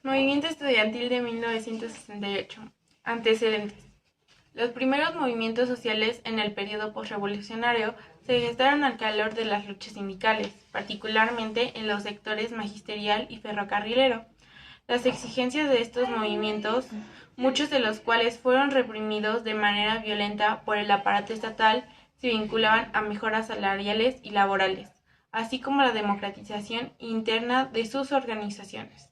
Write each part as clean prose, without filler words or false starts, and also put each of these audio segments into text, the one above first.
Movimiento estudiantil de 1968. Antecedentes. Los primeros movimientos sociales en el periodo posrevolucionario se gestaron al calor de las luchas sindicales, particularmente en los sectores magisterial y ferrocarrilero. Las exigencias de estos movimientos, muchos de los cuales fueron reprimidos de manera violenta por el aparato estatal, se vinculaban a mejoras salariales y laborales, así como la democratización interna de sus organizaciones.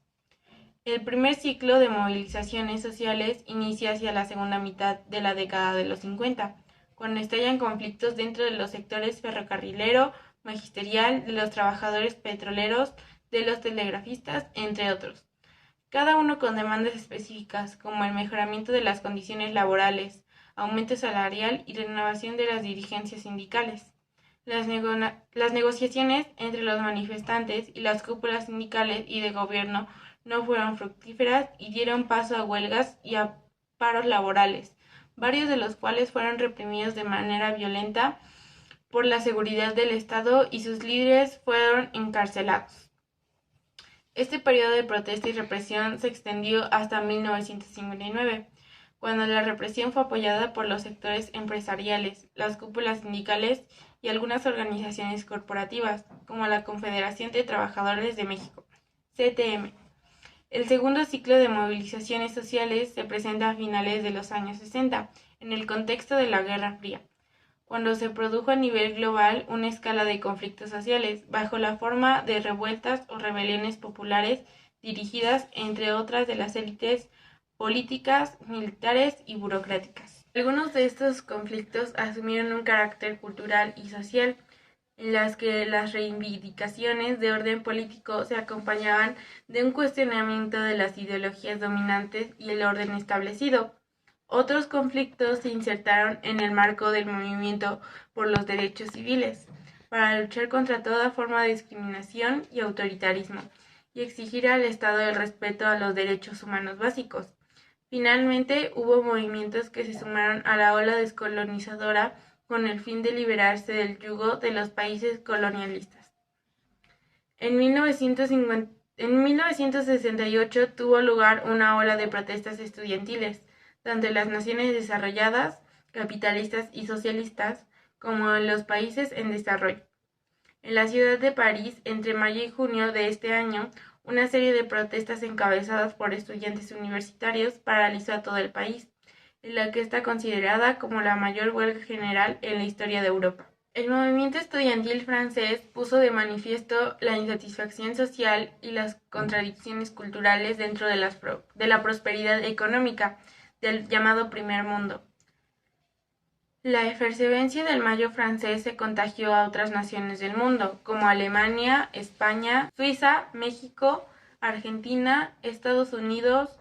El primer ciclo de movilizaciones sociales inicia hacia la segunda mitad de la década de los 50, cuando estallan conflictos dentro de los sectores ferrocarrilero, magisterial, de los trabajadores petroleros, de los telegrafistas, entre otros, cada uno con demandas específicas, como el mejoramiento de las condiciones laborales, aumento salarial y renovación de las dirigencias sindicales. Las negociaciones entre los manifestantes y las cúpulas sindicales y de gobierno no fueron fructíferas y dieron paso a huelgas y a paros laborales, varios de los cuales fueron reprimidos de manera violenta por la seguridad del Estado y sus líderes fueron encarcelados. Este periodo de protesta y represión se extendió hasta 1959, cuando la represión fue apoyada por los sectores empresariales, las cúpulas sindicales y algunas organizaciones corporativas, como la Confederación de Trabajadores de México, CTM. El segundo ciclo de movilizaciones sociales se presenta a finales de los años 60, en el contexto de la Guerra Fría, cuando se produjo a nivel global una escala de conflictos sociales, bajo la forma de revueltas o rebeliones populares dirigidas, entre otras, de las élites políticas, militares y burocráticas. Algunos de estos conflictos asumieron un carácter cultural y social, en las que las reivindicaciones de orden político se acompañaban de un cuestionamiento de las ideologías dominantes y el orden establecido. Otros conflictos se insertaron en el marco del movimiento por los derechos civiles, para luchar contra toda forma de discriminación y autoritarismo, y exigir al Estado el respeto a los derechos humanos básicos. Finalmente, hubo movimientos que se sumaron a la ola descolonizadora con el fin de liberarse del yugo de los países colonialistas. En 1968 tuvo lugar una ola de protestas estudiantiles, tanto en las naciones desarrolladas, capitalistas y socialistas, como en los países en desarrollo. En la ciudad de París, entre mayo y junio de este año, una serie de protestas encabezadas por estudiantes universitarios paralizó a todo el país, en la que está considerada como la mayor huelga general en la historia de Europa. El movimiento estudiantil francés puso de manifiesto la insatisfacción social y las contradicciones culturales dentro de la prosperidad económica del llamado Primer Mundo. La efervescencia del Mayo francés se contagió a otras naciones del mundo, como Alemania, España, Suiza, México, Argentina, Estados Unidos,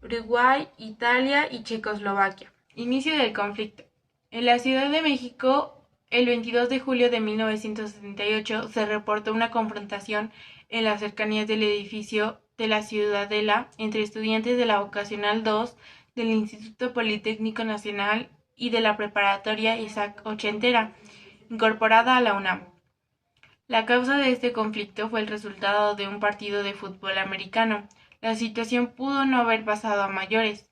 Uruguay, Italia y Checoslovaquia. Inicio del conflicto. En la Ciudad de México, el 22 de julio de 1978, se reportó una confrontación en las cercanías del edificio de la Ciudadela entre estudiantes de la Vocacional 2 del Instituto Politécnico Nacional y de la Preparatoria Isaac Ochentera, incorporada a la UNAM. La causa de este conflicto fue el resultado de un partido de fútbol americano. La situación pudo no haber pasado a mayores,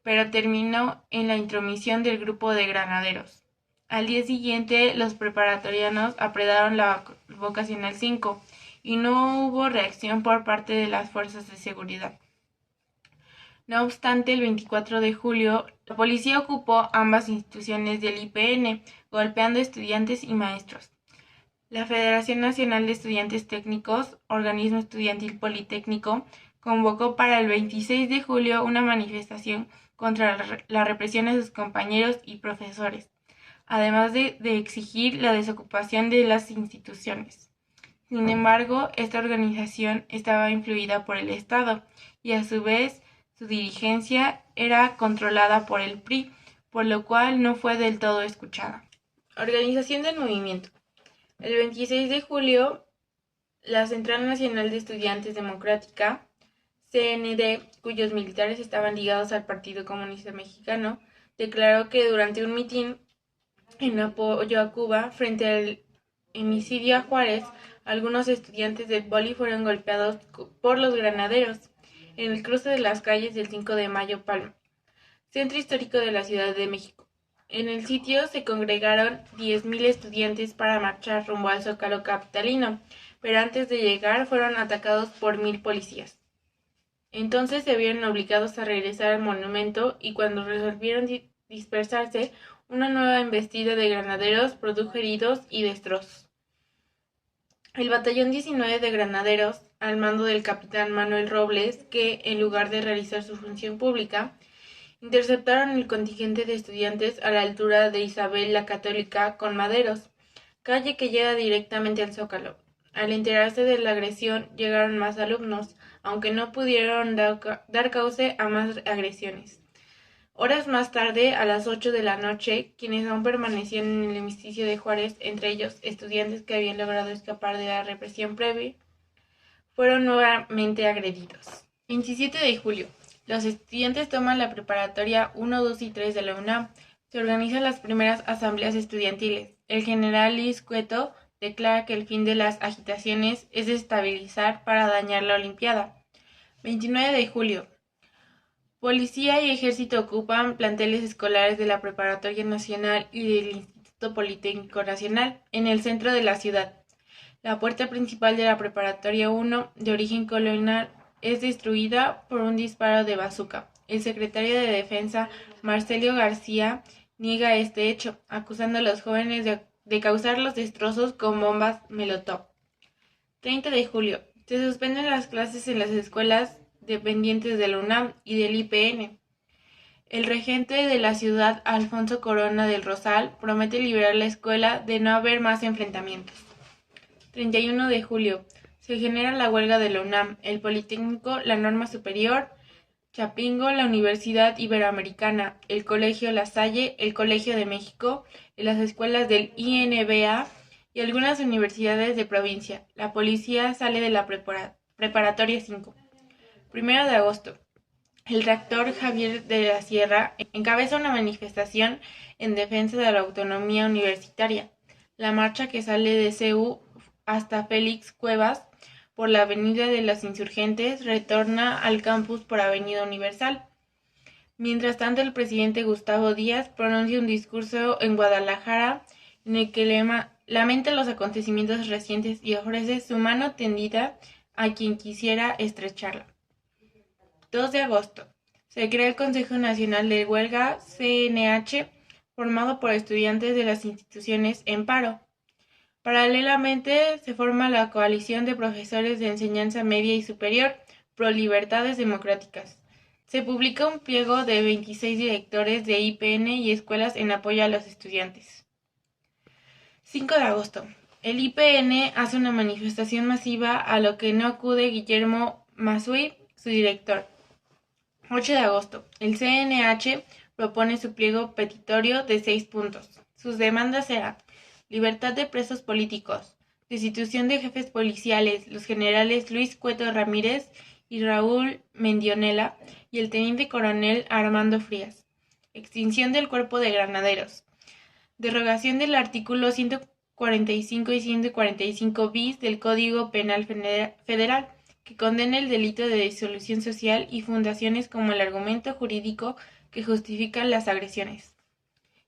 pero terminó en la intromisión del grupo de granaderos. Al día siguiente, los preparatorianos apredaron la Vocacional 5 y no hubo reacción por parte de las fuerzas de seguridad. No obstante, el 24 de julio, la policía ocupó ambas instituciones del IPN, golpeando estudiantes y maestros. La Federación Nacional de Estudiantes Técnicos, organismo estudiantil politécnico, convocó para el 26 de julio una manifestación contra la represión a sus compañeros y profesores, además de exigir la desocupación de las instituciones. Sin embargo, esta organización estaba influida por el Estado y a su vez su dirigencia era controlada por el PRI, por lo cual no fue del todo escuchada. Organización del movimiento. El 26 de julio, la Central Nacional de Estudiantes Democrática, CND, cuyos militares estaban ligados al Partido Comunista Mexicano, declaró que durante un mitin en apoyo a Cuba frente al homicidio a Juárez, algunos estudiantes del Poli fueron golpeados por los granaderos. en el cruce de las calles del 5 de Mayo Palma, centro histórico de la Ciudad de México. En el sitio se congregaron 10.000 estudiantes para marchar rumbo al Zócalo capitalino, pero antes de llegar fueron atacados por 1.000 policías. Entonces se vieron obligados a regresar al monumento y cuando resolvieron dispersarse, una nueva embestida de granaderos produjo heridos y destrozos. El batallón 19 de granaderos, al mando del capitán Manuel Robles, que, en lugar de realizar su función pública, interceptaron el contingente de estudiantes a la altura de Isabel la Católica con Maderos, calle que llega directamente al Zócalo. Al enterarse de la agresión, llegaron más alumnos, aunque no pudieron dar cauce a más agresiones. Horas más tarde, a las 8 de la noche, quienes aún permanecían en el hemisticio de Juárez, entre ellos estudiantes que habían logrado escapar de la represión previa, fueron nuevamente agredidos. 27 de julio. Los estudiantes toman la preparatoria 1, 2 y 3 de la UNAM. Se organizan las primeras asambleas estudiantiles. El general Luis Cueto declara que el fin de las agitaciones es desestabilizar para dañar la Olimpiada. 29 de julio. Policía y ejército ocupan planteles escolares de la Preparatoria Nacional y del Instituto Politécnico Nacional en el centro de la ciudad. La puerta principal de la Preparatoria 1, de origen colonial, es destruida por un disparo de bazuca. El secretario de Defensa, Marcelio García, niega este hecho, acusando a los jóvenes de causar los destrozos con bombas Molotov. 30 de julio. Se suspenden las clases en las escuelas dependientes de la UNAM y del IPN. El regente de la ciudad, Alfonso Corona del Rosal, promete liberar la escuela de no haber más enfrentamientos. 31 de julio. Se genera la huelga de la UNAM, el Politécnico, la Norma Superior, Chapingo, la Universidad Iberoamericana, el Colegio La Salle, el Colegio de México, las escuelas del INBA y algunas universidades de provincia. La policía sale de la preparatoria 5. 1 de agosto. El rector Javier de la Sierra encabeza una manifestación en defensa de la autonomía universitaria. La marcha, que sale de CU hasta Félix Cuevas por la Avenida de los Insurgentes, retorna al campus por Avenida Universal. Mientras tanto, el presidente Gustavo Díaz pronuncia un discurso en Guadalajara en el que lamenta los acontecimientos recientes y ofrece su mano tendida a quien quisiera estrecharla. 2 de agosto. Se crea el Consejo Nacional de Huelga, CNH, formado por estudiantes de las instituciones en paro. Paralelamente, se forma la Coalición de Profesores de Enseñanza Media y Superior pro Libertades Democráticas. Se publica un pliego de 26 directores de IPN y escuelas en apoyo a los estudiantes. 5 de agosto. El IPN hace una manifestación masiva a lo que no acude Guillermo Massuy, su director. 8 de agosto. El CNH propone su pliego petitorio de 6 puntos. Sus demandas eran: libertad de presos políticos, destitución de jefes policiales, los generales Luis Cueto Ramírez y Raúl Mendionela y el teniente coronel Armando Frías, extinción del cuerpo de granaderos, derogación del artículo 145 y 145 bis del Código Penal Federal, que condena el delito de disolución social y fundaciones como el argumento jurídico que justifica las agresiones.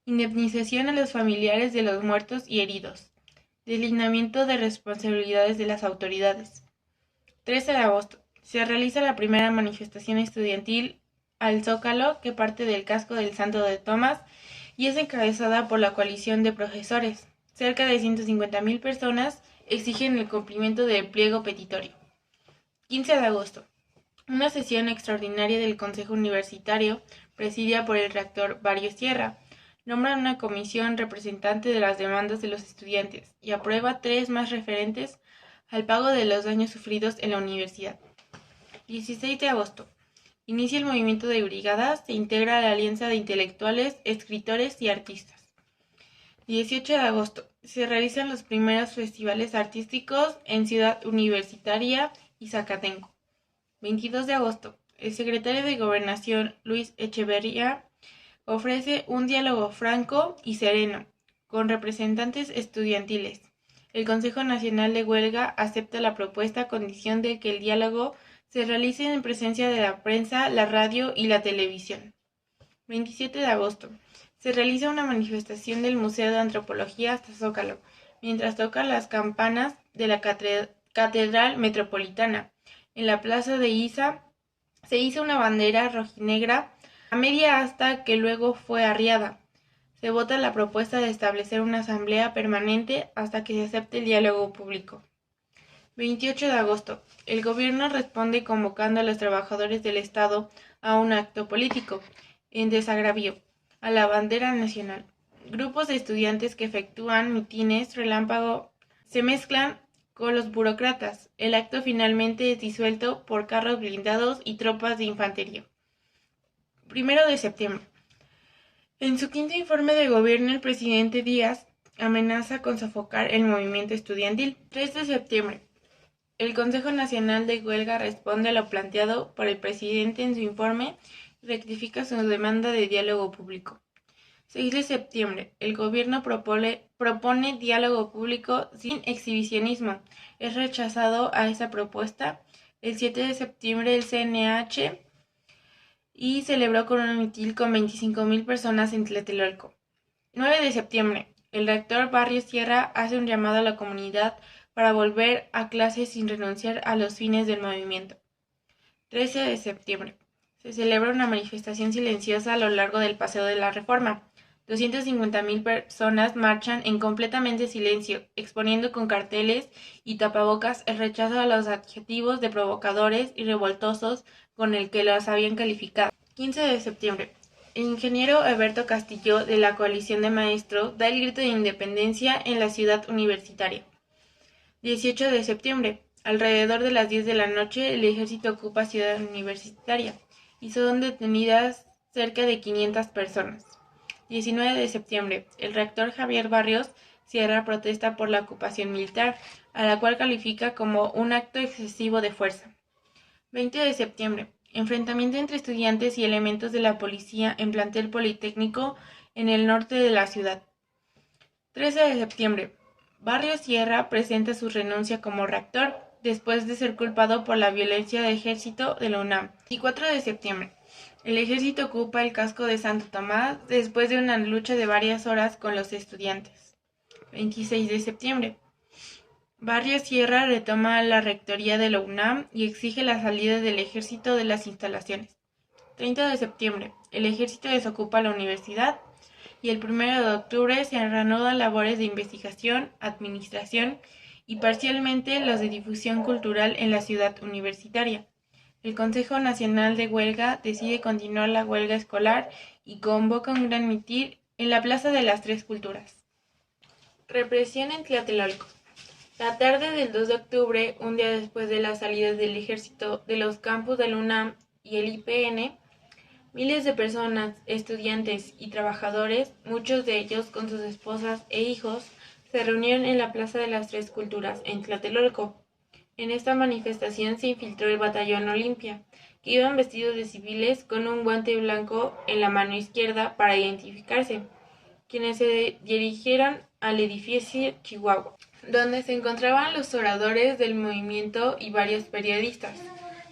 Indemnización a los familiares de los muertos y heridos. Deslineamiento de responsabilidades de las autoridades. 13 de agosto. Se realiza la primera manifestación estudiantil al Zócalo, que parte del casco del Santo de Tomás y es encabezada por la coalición de profesores. Cerca de 150.000 personas exigen el cumplimiento del pliego petitorio. 15 de agosto. Una sesión extraordinaria del Consejo Universitario, presidida por el rector Barrio Sierra, nombra una comisión representante de las demandas de los estudiantes y aprueba 3 más referentes al pago de los daños sufridos en la universidad. 16 de agosto. Inicia el movimiento de brigadas, se integra a la Alianza de Intelectuales, Escritores y Artistas. 18 de agosto. Se realizan los primeros festivales artísticos en Ciudad Universitaria y Zacatenco. 22 de agosto. El secretario de Gobernación, Luis Echeverría, ofrece un diálogo franco y sereno con representantes estudiantiles. El Consejo Nacional de Huelga acepta la propuesta a condición de que el diálogo se realice en presencia de la prensa, la radio y la televisión. 27 de agosto. Se realiza una manifestación del Museo de Antropología hasta Zócalo, mientras tocan las campanas de la Catedral Metropolitana. En la plaza de Iza se hizo una bandera rojinegra a media asta que luego fue arriada. Se vota la propuesta de establecer una asamblea permanente hasta que se acepte el diálogo público. 28 de agosto. El gobierno responde convocando a los trabajadores del Estado a un acto político, en desagravio a la bandera nacional. Grupos de estudiantes que efectúan mitines relámpago se mezclan con los burócratas. El acto finalmente es disuelto por carros blindados y tropas de infantería. 1 de septiembre. En su quinto informe de gobierno, el presidente Díaz amenaza con sofocar el movimiento estudiantil. 3 de septiembre. El Consejo Nacional de Huelga responde a lo planteado por el presidente en su informe y rectifica su demanda de diálogo público. 6 de septiembre. El gobierno propone diálogo público sin exhibicionismo. Es rechazado a esa propuesta. El 7 de septiembre el CNH y celebró con un mitin con 25,000 personas en Tlatelolco. 9 de septiembre. El rector Barrios Sierra hace un llamado a la comunidad para volver a clases sin renunciar a los fines del movimiento. 13 de septiembre. Se celebra una manifestación silenciosa a lo largo del Paseo de la Reforma. 250,000 personas marchan en completamente silencio, exponiendo con carteles y tapabocas el rechazo a los adjetivos de provocadores y revoltosos con el que los habían calificado. 15 de septiembre. El ingeniero Alberto Castillo, de la Coalición de Maestros, da el grito de independencia en la ciudad universitaria. 18 de septiembre. Alrededor de las 10 de la noche, el ejército ocupa Ciudad Universitaria y son detenidas cerca de 500 personas. 19 de septiembre. El rector Javier Barrios Sierra protesta por la ocupación militar, a la cual califica como un acto excesivo de fuerza. 20 de septiembre. Enfrentamiento entre estudiantes y elementos de la policía en plantel politécnico en el norte de la ciudad. 13 de septiembre. Barrios Sierra presenta su renuncia como rector después de ser culpado por la violencia de ejército de la UNAM. 24 de septiembre. El ejército ocupa el casco de Santo Tomás después de una lucha de varias horas con los estudiantes. 26 de septiembre. Barrios Sierra retoma la rectoría de la UNAM y exige la salida del ejército de las instalaciones. 30 de septiembre. El ejército desocupa la universidad y el 1 de octubre se reanudan labores de investigación, administración y parcialmente los de difusión cultural en la ciudad universitaria. El Consejo Nacional de Huelga decide continuar la huelga escolar y convoca un gran mitin en la Plaza de las Tres Culturas. Represión en Tlatelolco. La tarde del 2 de octubre, un día después de la salida del ejército de los campus de la UNAM y el IPN, miles de personas, estudiantes y trabajadores, muchos de ellos con sus esposas e hijos, se reunieron en la Plaza de las Tres Culturas, en Tlatelolco. En esta manifestación se infiltró el batallón Olimpia, que iban vestidos de civiles con un guante blanco en la mano izquierda para identificarse, quienes se dirigieron al edificio Chihuahua, donde se encontraban los oradores del movimiento y varios periodistas.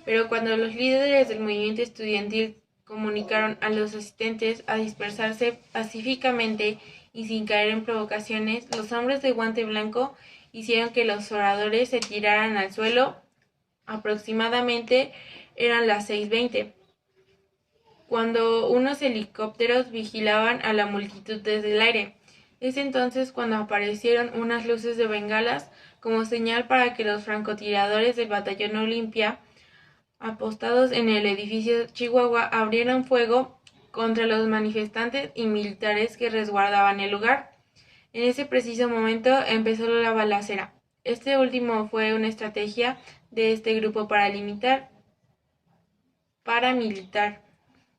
Pero cuando los líderes del movimiento estudiantil comunicaron a los asistentes a dispersarse pacíficamente y sin caer en provocaciones, los hombres de guante blanco hicieron que los oradores se tiraran al suelo. Aproximadamente eran las 6:20, cuando unos helicópteros vigilaban a la multitud desde el aire. Es entonces cuando aparecieron unas luces de bengalas como señal para que los francotiradores del batallón Olimpia, apostados en el edificio Chihuahua, abrieran fuego contra los manifestantes y militares que resguardaban el lugar. En ese preciso momento empezó la balacera. Este último fue una estrategia de este grupo paramilitar,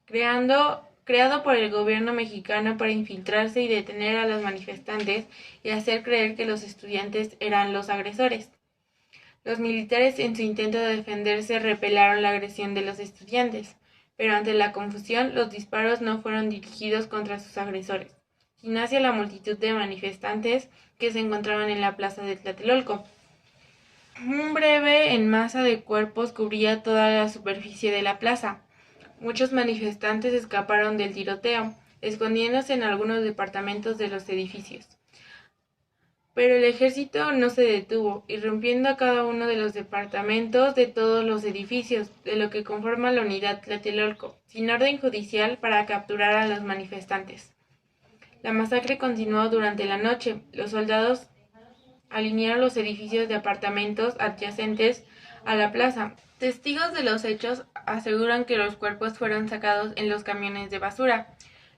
creado por el gobierno mexicano para infiltrarse y detener a los manifestantes y hacer creer que los estudiantes eran los agresores. Los militares, en su intento de defenderse, repelaron la agresión de los estudiantes, pero ante la confusión, los disparos no fueron dirigidos contra sus agresores, sino hacia la multitud de manifestantes que se encontraban en la plaza de Tlatelolco. Un breve en masa de cuerpos cubría toda la superficie de la plaza. Muchos manifestantes escaparon del tiroteo, escondiéndose en algunos departamentos de los edificios. Pero el ejército no se detuvo, irrumpiendo a cada uno de los departamentos de todos los edificios, de lo que conforma la unidad Tlatelolco, sin orden judicial para capturar a los manifestantes. La masacre continuó durante la noche. Los soldados alinearon los edificios de apartamentos adyacentes a la plaza. Testigos de los hechos aseguran que los cuerpos fueron sacados en los camiones de basura.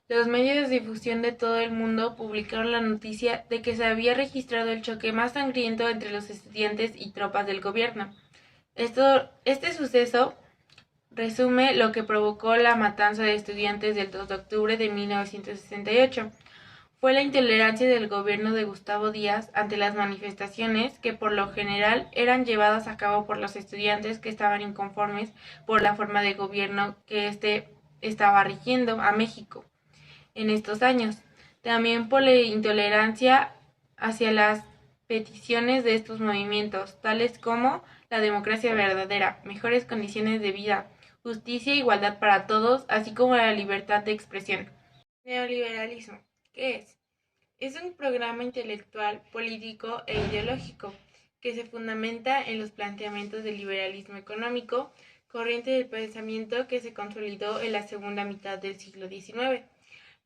Los medios de difusión de todo el mundo publicaron la noticia de que se había registrado el choque más sangriento entre los estudiantes y tropas del gobierno. Este suceso resume lo que provocó la matanza de estudiantes del 2 de octubre de 1968. Fue la intolerancia del gobierno de Gustavo Díaz ante las manifestaciones que por lo general eran llevadas a cabo por los estudiantes que estaban inconformes por la forma de gobierno que estaba rigiendo a México en estos años. También por la intolerancia hacia las peticiones de estos movimientos, tales como la democracia verdadera, mejores condiciones de vida, justicia e igualdad para todos, así como la libertad de expresión. Neoliberalismo. ¿Qué es? Es un programa intelectual, político e ideológico que se fundamenta en los planteamientos del liberalismo económico, corriente del pensamiento que se consolidó en la segunda mitad del siglo XIX,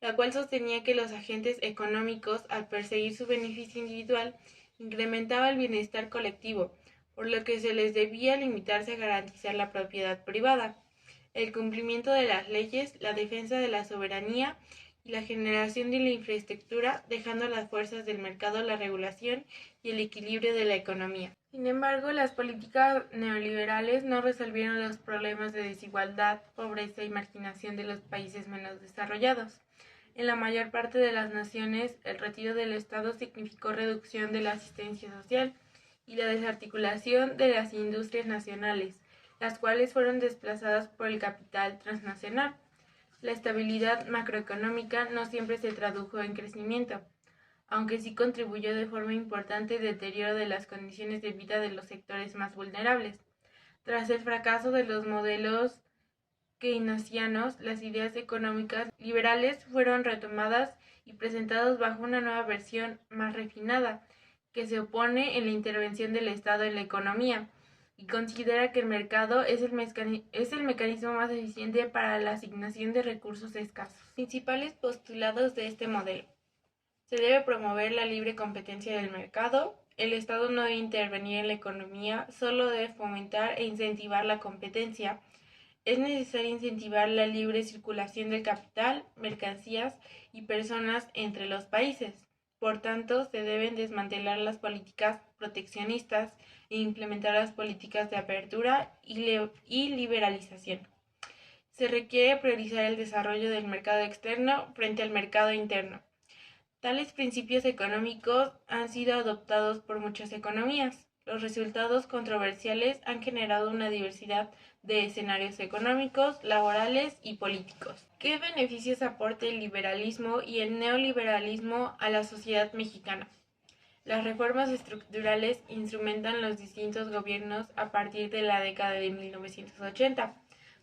la cual sostenía que los agentes económicos, al perseguir su beneficio individual, incrementaba el bienestar colectivo, por lo que se les debía limitarse a garantizar la propiedad privada, el cumplimiento de las leyes, la defensa de la soberanía y la generación de la infraestructura, dejando a las fuerzas del mercado la regulación y el equilibrio de la economía. Sin embargo, las políticas neoliberales no resolvieron los problemas de desigualdad, pobreza y marginación de los países menos desarrollados. En la mayor parte de las naciones, el retiro del Estado significó reducción de la asistencia social y la desarticulación de las industrias nacionales, las cuales fueron desplazadas por el capital transnacional. La estabilidad macroeconómica no siempre se tradujo en crecimiento, aunque sí contribuyó de forma importante al deterioro de las condiciones de vida de los sectores más vulnerables. Tras el fracaso de los modelos keynesianos, las ideas económicas liberales fueron retomadas y presentadas bajo una nueva versión más refinada, que se opone en la intervención del Estado en la economía y considera que el mercado es el mecanismo más eficiente para la asignación de recursos escasos. Principales postulados de este modelo. Se debe promover la libre competencia del mercado. El Estado no debe intervenir en la economía, solo debe fomentar e incentivar la competencia. Es necesario incentivar la libre circulación del capital, mercancías y personas entre los países. Por tanto, se deben desmantelar las políticas proteccionistas e implementar las políticas de apertura y liberalización. Se requiere priorizar el desarrollo del mercado externo frente al mercado interno. Tales principios económicos han sido adoptados por muchas economías. Los resultados controversiales han generado una diversidad de escenarios económicos, laborales y políticos. ¿Qué beneficios aporta el liberalismo y el neoliberalismo a la sociedad mexicana? Las reformas estructurales instrumentan los distintos gobiernos a partir de la década de 1980.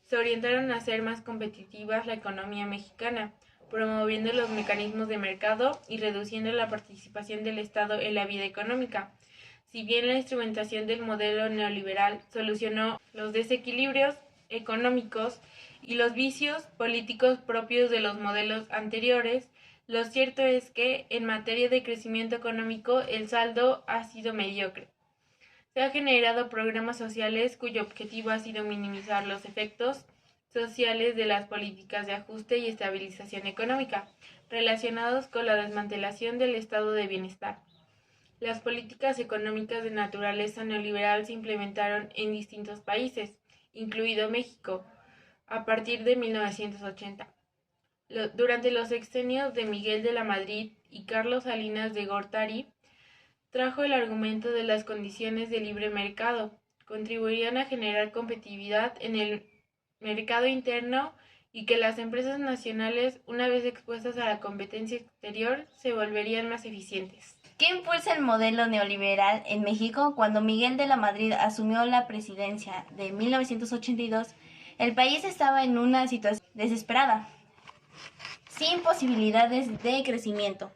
Se orientaron a hacer más competitiva la economía mexicana, promoviendo los mecanismos de mercado y reduciendo la participación del Estado en la vida económica. Si bien la instrumentación del modelo neoliberal solucionó los desequilibrios económicos y los vicios políticos propios de los modelos anteriores, lo cierto es que, en materia de crecimiento económico, el saldo ha sido mediocre. Se han generado programas sociales cuyo objetivo ha sido minimizar los efectos sociales de las políticas de ajuste y estabilización económica, relacionados con la desmantelación del estado de bienestar. Las políticas económicas de naturaleza neoliberal se implementaron en distintos países, incluido México, a partir de 1980. Durante los sexenios de Miguel de la Madrid y Carlos Salinas de Gortari, trajo el argumento de las condiciones de libre mercado, contribuirían a generar competitividad en el mercado interno y que las empresas nacionales, una vez expuestas a la competencia exterior, se volverían más eficientes. ¿Qué impulsa el modelo neoliberal en México? Cuando Miguel de la Madrid asumió la presidencia de 1982, el país estaba en una situación desesperada, sin posibilidades de crecimiento,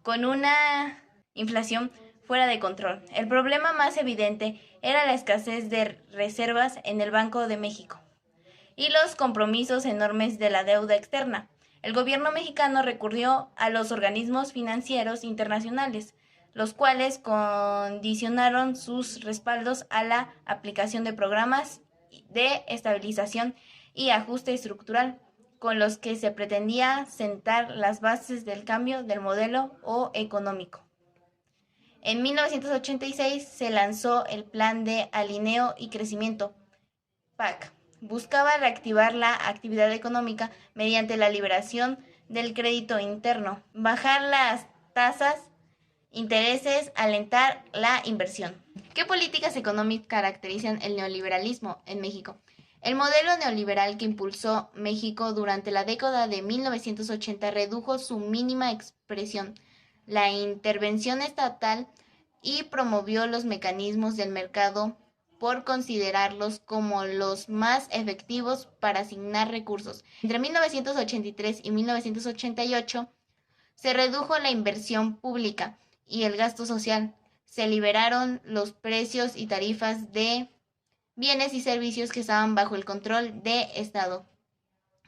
con una inflación fuera de control. El problema más evidente era la escasez de reservas en el Banco de México y los compromisos enormes de la deuda externa. El gobierno mexicano recurrió a los organismos financieros internacionales, los cuales condicionaron sus respaldos a la aplicación de programas de estabilización y ajuste estructural, con los que se pretendía sentar las bases del cambio del modelo económico. En 1986 se lanzó el Plan de Alineo y Crecimiento, PAC. Buscaba reactivar la actividad económica mediante la liberación del crédito interno, bajar las tasas, intereses, alentar la inversión. ¿Qué políticas económicas caracterizan el neoliberalismo en México? El modelo neoliberal que impulsó México durante la década de 1980 redujo su mínima expresión, la intervención estatal, y promovió los mecanismos del mercado por considerarlos como los más efectivos para asignar recursos. Entre 1983 y 1988 se redujo la inversión pública y el gasto social. Se liberaron los precios y tarifas de bienes y servicios que estaban bajo el control del Estado.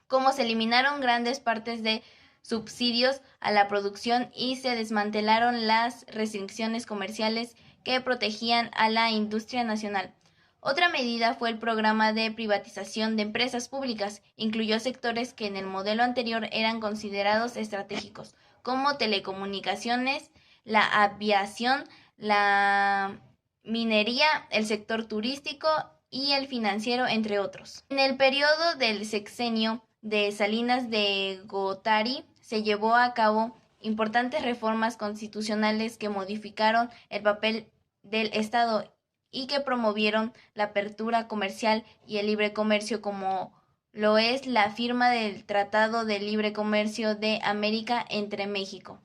Como se eliminaron grandes partes de subsidios a la producción y se desmantelaron las restricciones comerciales que protegían a la industria nacional. Otra medida fue el programa de privatización de empresas públicas. Incluyó sectores que en el modelo anterior eran considerados estratégicos, como telecomunicaciones, la aviación, la minería, el sector turístico y el financiero, entre otros. En el periodo del sexenio de Salinas de Gortari se llevó a cabo importantes reformas constitucionales que modificaron el papel del Estado y que promovieron la apertura comercial y el libre comercio, como lo es la firma del Tratado de Libre Comercio de América entre México,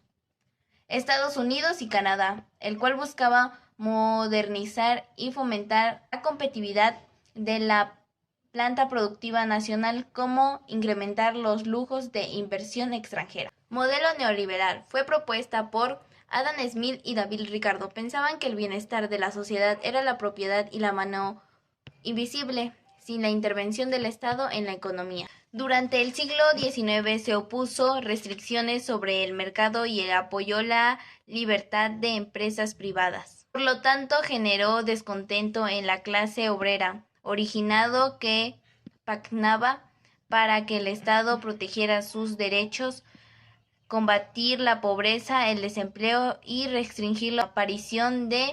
Estados Unidos y Canadá, el cual buscaba modernizar y fomentar la competitividad de la planta productiva nacional, como incrementar los flujos de inversión extranjera. Modelo neoliberal. Fue propuesta por Adam Smith y David Ricardo. Pensaban que el bienestar de la sociedad era la propiedad y la mano invisible, sin la intervención del Estado en la economía. Durante el siglo XIX se opuso restricciones sobre el mercado y apoyó la libertad de empresas privadas. Por lo tanto, generó descontento en la clase obrera, originado que pactaba para que el Estado protegiera sus derechos, combatir la pobreza, el desempleo y restringir la aparición de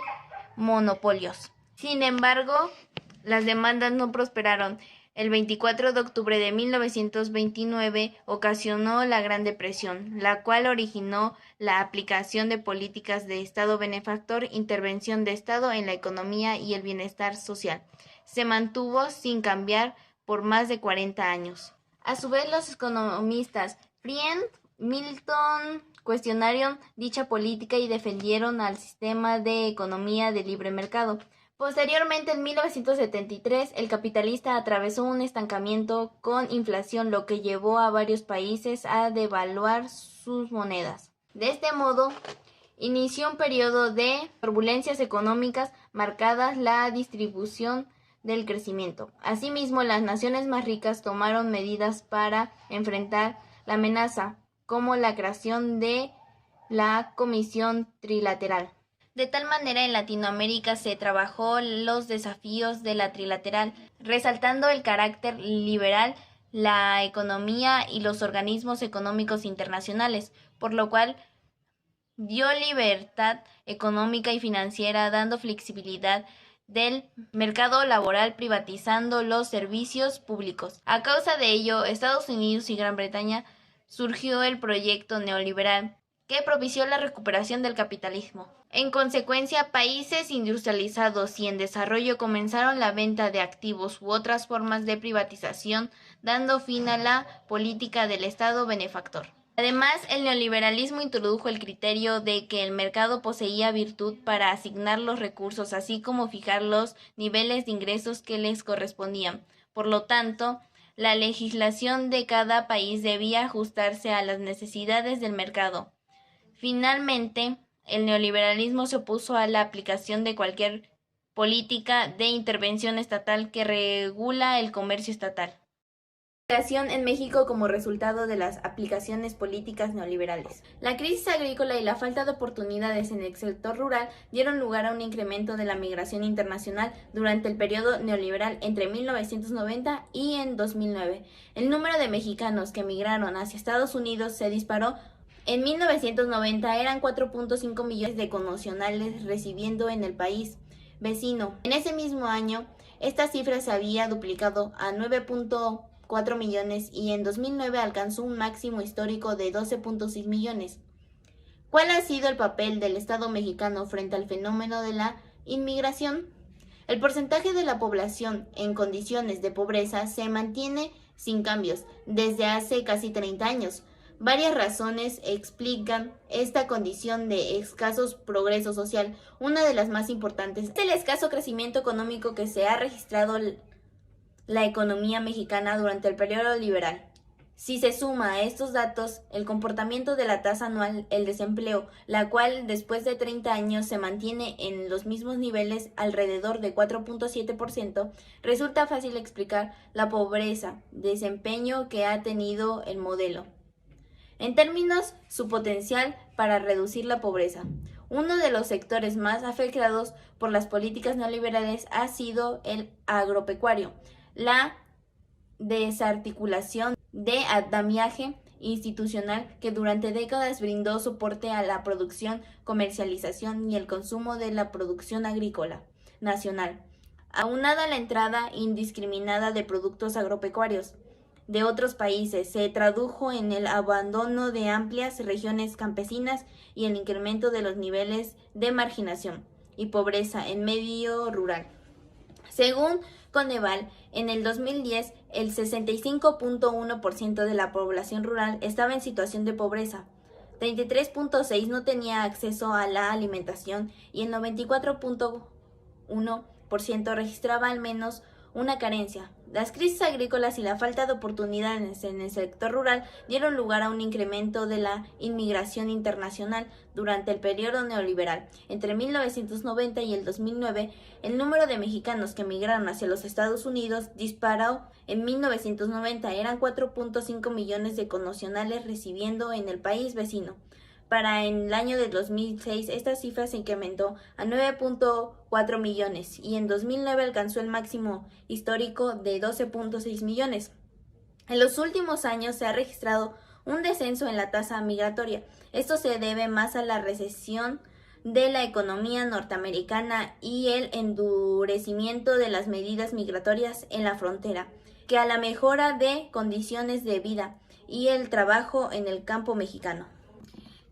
monopolios. Sin embargo, las demandas no prosperaron. El 24 de octubre de 1929 ocasionó la Gran Depresión, la cual originó la aplicación de políticas de Estado benefactor, intervención de Estado en la economía y el bienestar social. Se mantuvo sin cambiar por más de 40 años. A su vez, los economistas Friend, Milton cuestionaron dicha política y defendieron al sistema de economía de libre mercado. Posteriormente, en 1973, el capitalista atravesó un estancamiento con inflación, lo que llevó a varios países a devaluar sus monedas. De este modo, inició un periodo de turbulencias económicas marcadas la distribución del crecimiento. Asimismo, las naciones más ricas tomaron medidas para enfrentar la amenaza, como la creación de la Comisión Trilateral. De tal manera, en Latinoamérica se trabajó los desafíos de la trilateral, resaltando el carácter liberal, la economía y los organismos económicos internacionales, por lo cual dio libertad económica y financiera, dando flexibilidad del mercado laboral, privatizando los servicios públicos. A causa de ello, Estados Unidos y Gran Bretaña surgió el proyecto neoliberal, que propició la recuperación del capitalismo. En consecuencia, países industrializados y en desarrollo comenzaron la venta de activos u otras formas de privatización, dando fin a la política del Estado benefactor. Además, el neoliberalismo introdujo el criterio de que el mercado poseía virtud para asignar los recursos, así como fijar los niveles de ingresos que les correspondían. Por lo tanto, la legislación de cada país debía ajustarse a las necesidades del mercado. Finalmente, el neoliberalismo se opuso a la aplicación de cualquier política de intervención estatal que regula el comercio estatal. Migración en México como resultado de las aplicaciones políticas neoliberales. La crisis agrícola y la falta de oportunidades en el sector rural dieron lugar a un incremento de la migración internacional durante el periodo neoliberal entre 1990 y en 2009. El número de mexicanos que migraron hacia Estados Unidos se disparó. En 1990 eran 4.5 millones de connacionales residiendo en el país vecino. En ese mismo año, esta cifra se había duplicado a 9.4 millones y en 2009 alcanzó un máximo histórico de 12.6 millones. ¿Cuál ha sido el papel del Estado mexicano frente al fenómeno de la inmigración? El porcentaje de la población en condiciones de pobreza se mantiene sin cambios desde hace casi 30 años. Varias razones explican esta condición de escaso progreso social. Una de las más importantes es el escaso crecimiento económico que se ha registrado la economía mexicana durante el periodo liberal. Si se suma a estos datos el comportamiento de la tasa anual, el desempleo, la cual después de 30 años se mantiene en los mismos niveles alrededor de 4.7%, resulta fácil explicar la pobreza, desempeño que ha tenido el modelo. En términos, su potencial para reducir la pobreza. Uno de los sectores más afectados por las políticas neoliberales ha sido el agropecuario. La desarticulación de andamiaje institucional que durante décadas brindó soporte a la producción, comercialización y el consumo de la producción agrícola nacional, aunada a la entrada indiscriminada de productos agropecuarios de otros países, se tradujo en el abandono de amplias regiones campesinas y el incremento de los niveles de marginación y pobreza en medio rural. Según Coneval, en el 2010, el 65.1% de la población rural estaba en situación de pobreza, 33.6% no tenía acceso a la alimentación y el 94.1% registraba al menos una carencia. Las crisis agrícolas y la falta de oportunidades en el sector rural dieron lugar a un incremento de la inmigración internacional durante el periodo neoliberal. Entre 1990 y el 2009, el número de mexicanos que migraron hacia los Estados Unidos disparó. En 1990 eran 4.5 millones de connacionales residiendo en el país vecino. Para el año de 2006, esta cifra se incrementó a 9.4 millones y en 2009 alcanzó el máximo histórico de 12.6 millones. En los últimos años se ha registrado un descenso en la tasa migratoria. Esto se debe más a la recesión de la economía norteamericana y el endurecimiento de las medidas migratorias en la frontera, que a la mejora de condiciones de vida y el trabajo en el campo mexicano.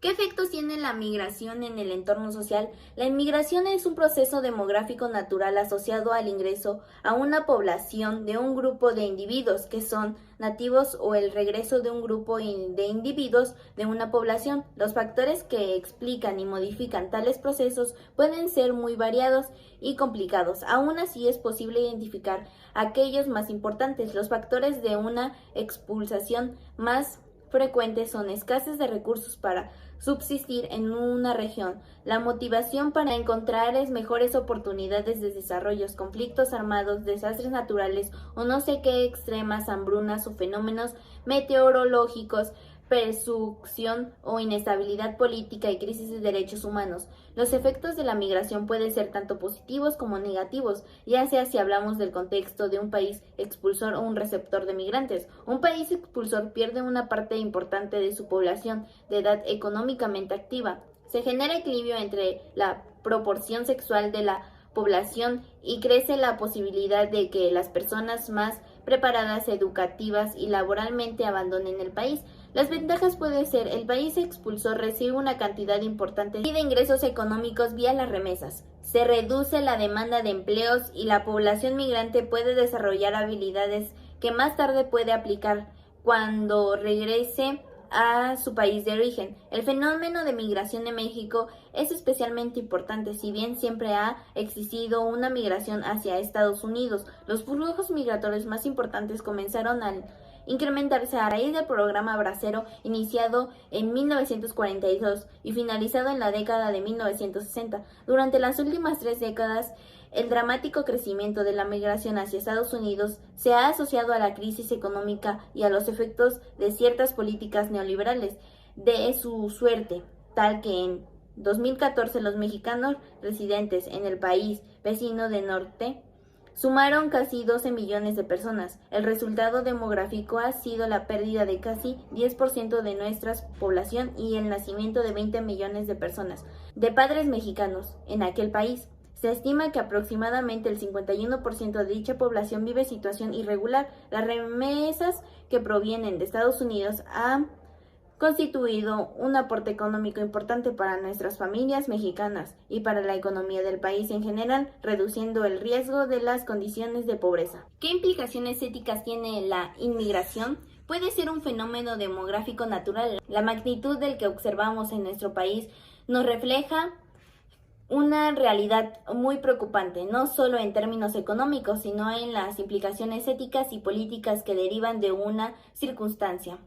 ¿Qué efectos tiene la migración en el entorno social? La inmigración es un proceso demográfico natural asociado al ingreso a una población de un grupo de individuos que son nativos o el regreso de un grupo de individuos de una población. Los factores que explican y modifican tales procesos pueden ser muy variados y complicados. Aún así es posible identificar aquellos más importantes. Los factores de una expulsación más frecuentes son escasez de recursos para subsistir en una región, la motivación para encontrar mejores oportunidades de desarrollo, conflictos armados, desastres naturales o no sé qué extremas hambrunas o fenómenos meteorológicos, persecución o inestabilidad política y crisis de derechos humanos. Los efectos de la migración pueden ser tanto positivos como negativos, ya sea si hablamos del contexto de un país expulsor o un receptor de migrantes. Un país expulsor pierde una parte importante de su población de edad económicamente activa. Se genera equilibrio entre la proporción sexual de la población y crece la posibilidad de que las personas más preparadas educativas y laboralmente abandonen el país. Las ventajas pueden ser: el país expulsor recibe una cantidad importante de ingresos económicos vía las remesas, se reduce la demanda de empleos y la población migrante puede desarrollar habilidades que más tarde puede aplicar cuando regrese a su país de origen. El fenómeno de migración en México es especialmente importante, si bien siempre ha existido una migración hacia Estados Unidos. Los flujos migratorios más importantes comenzaron a incrementarse a raíz del programa Bracero, iniciado en 1942 y finalizado en la década de 1960. Durante las últimas 3 décadas, el dramático crecimiento de la migración hacia Estados Unidos se ha asociado a la crisis económica y a los efectos de ciertas políticas neoliberales de su suerte, tal que en 2014 los mexicanos residentes en el país vecino del norte sumaron casi 12 millones de personas. El resultado demográfico ha sido la pérdida de casi 10% de nuestra población y el nacimiento de 20 millones de personas, de padres mexicanos, en aquel país. Se estima que aproximadamente el 51% de dicha población vive en situación irregular. Las remesas que provienen de Estados Unidos han constituido un aporte económico importante para nuestras familias mexicanas y para la economía del país en general, reduciendo el riesgo de las condiciones de pobreza. ¿Qué implicaciones éticas tiene la inmigración? Puede ser un fenómeno demográfico natural. La magnitud del que observamos en nuestro país nos refleja una realidad muy preocupante, no solo en términos económicos, sino en las implicaciones éticas y políticas que derivan de una circunstancia.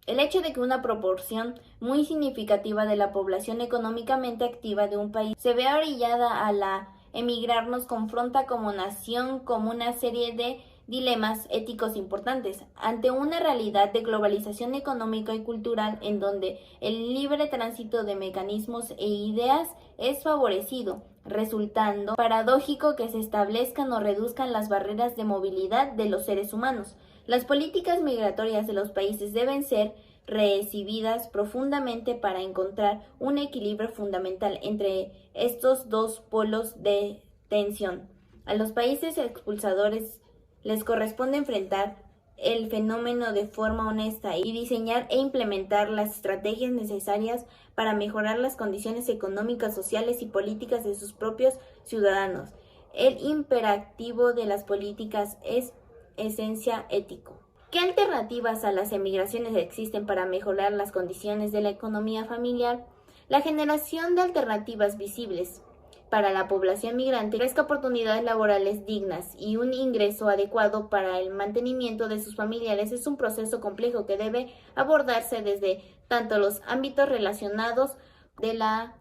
El hecho de que una proporción muy significativa de la población económicamente activa de un país se vea orillada a la emigrar nos confronta como nación con una serie de dilemas éticos importantes ante una realidad de globalización económica y cultural en donde el libre tránsito de mecanismos e ideas es favorecido, resultando paradójico que se establezcan o reduzcan las barreras de movilidad de los seres humanos. Las políticas migratorias de los países deben ser recibidas profundamente para encontrar un equilibrio fundamental entre estos dos polos de tensión. A los países expulsadores les corresponde enfrentar el fenómeno de forma honesta y diseñar e implementar las estrategias necesarias para mejorar las condiciones económicas, sociales y políticas de sus propios ciudadanos. El imperativo de las políticas es esencia ético. ¿Qué alternativas a las emigraciones existen para mejorar las condiciones de la economía familiar? La generación de alternativas visibles para la población migrante ofrezca oportunidades laborales dignas y un ingreso adecuado para el mantenimiento de sus familiares es un proceso complejo que debe abordarse desde tanto los ámbitos relacionados de la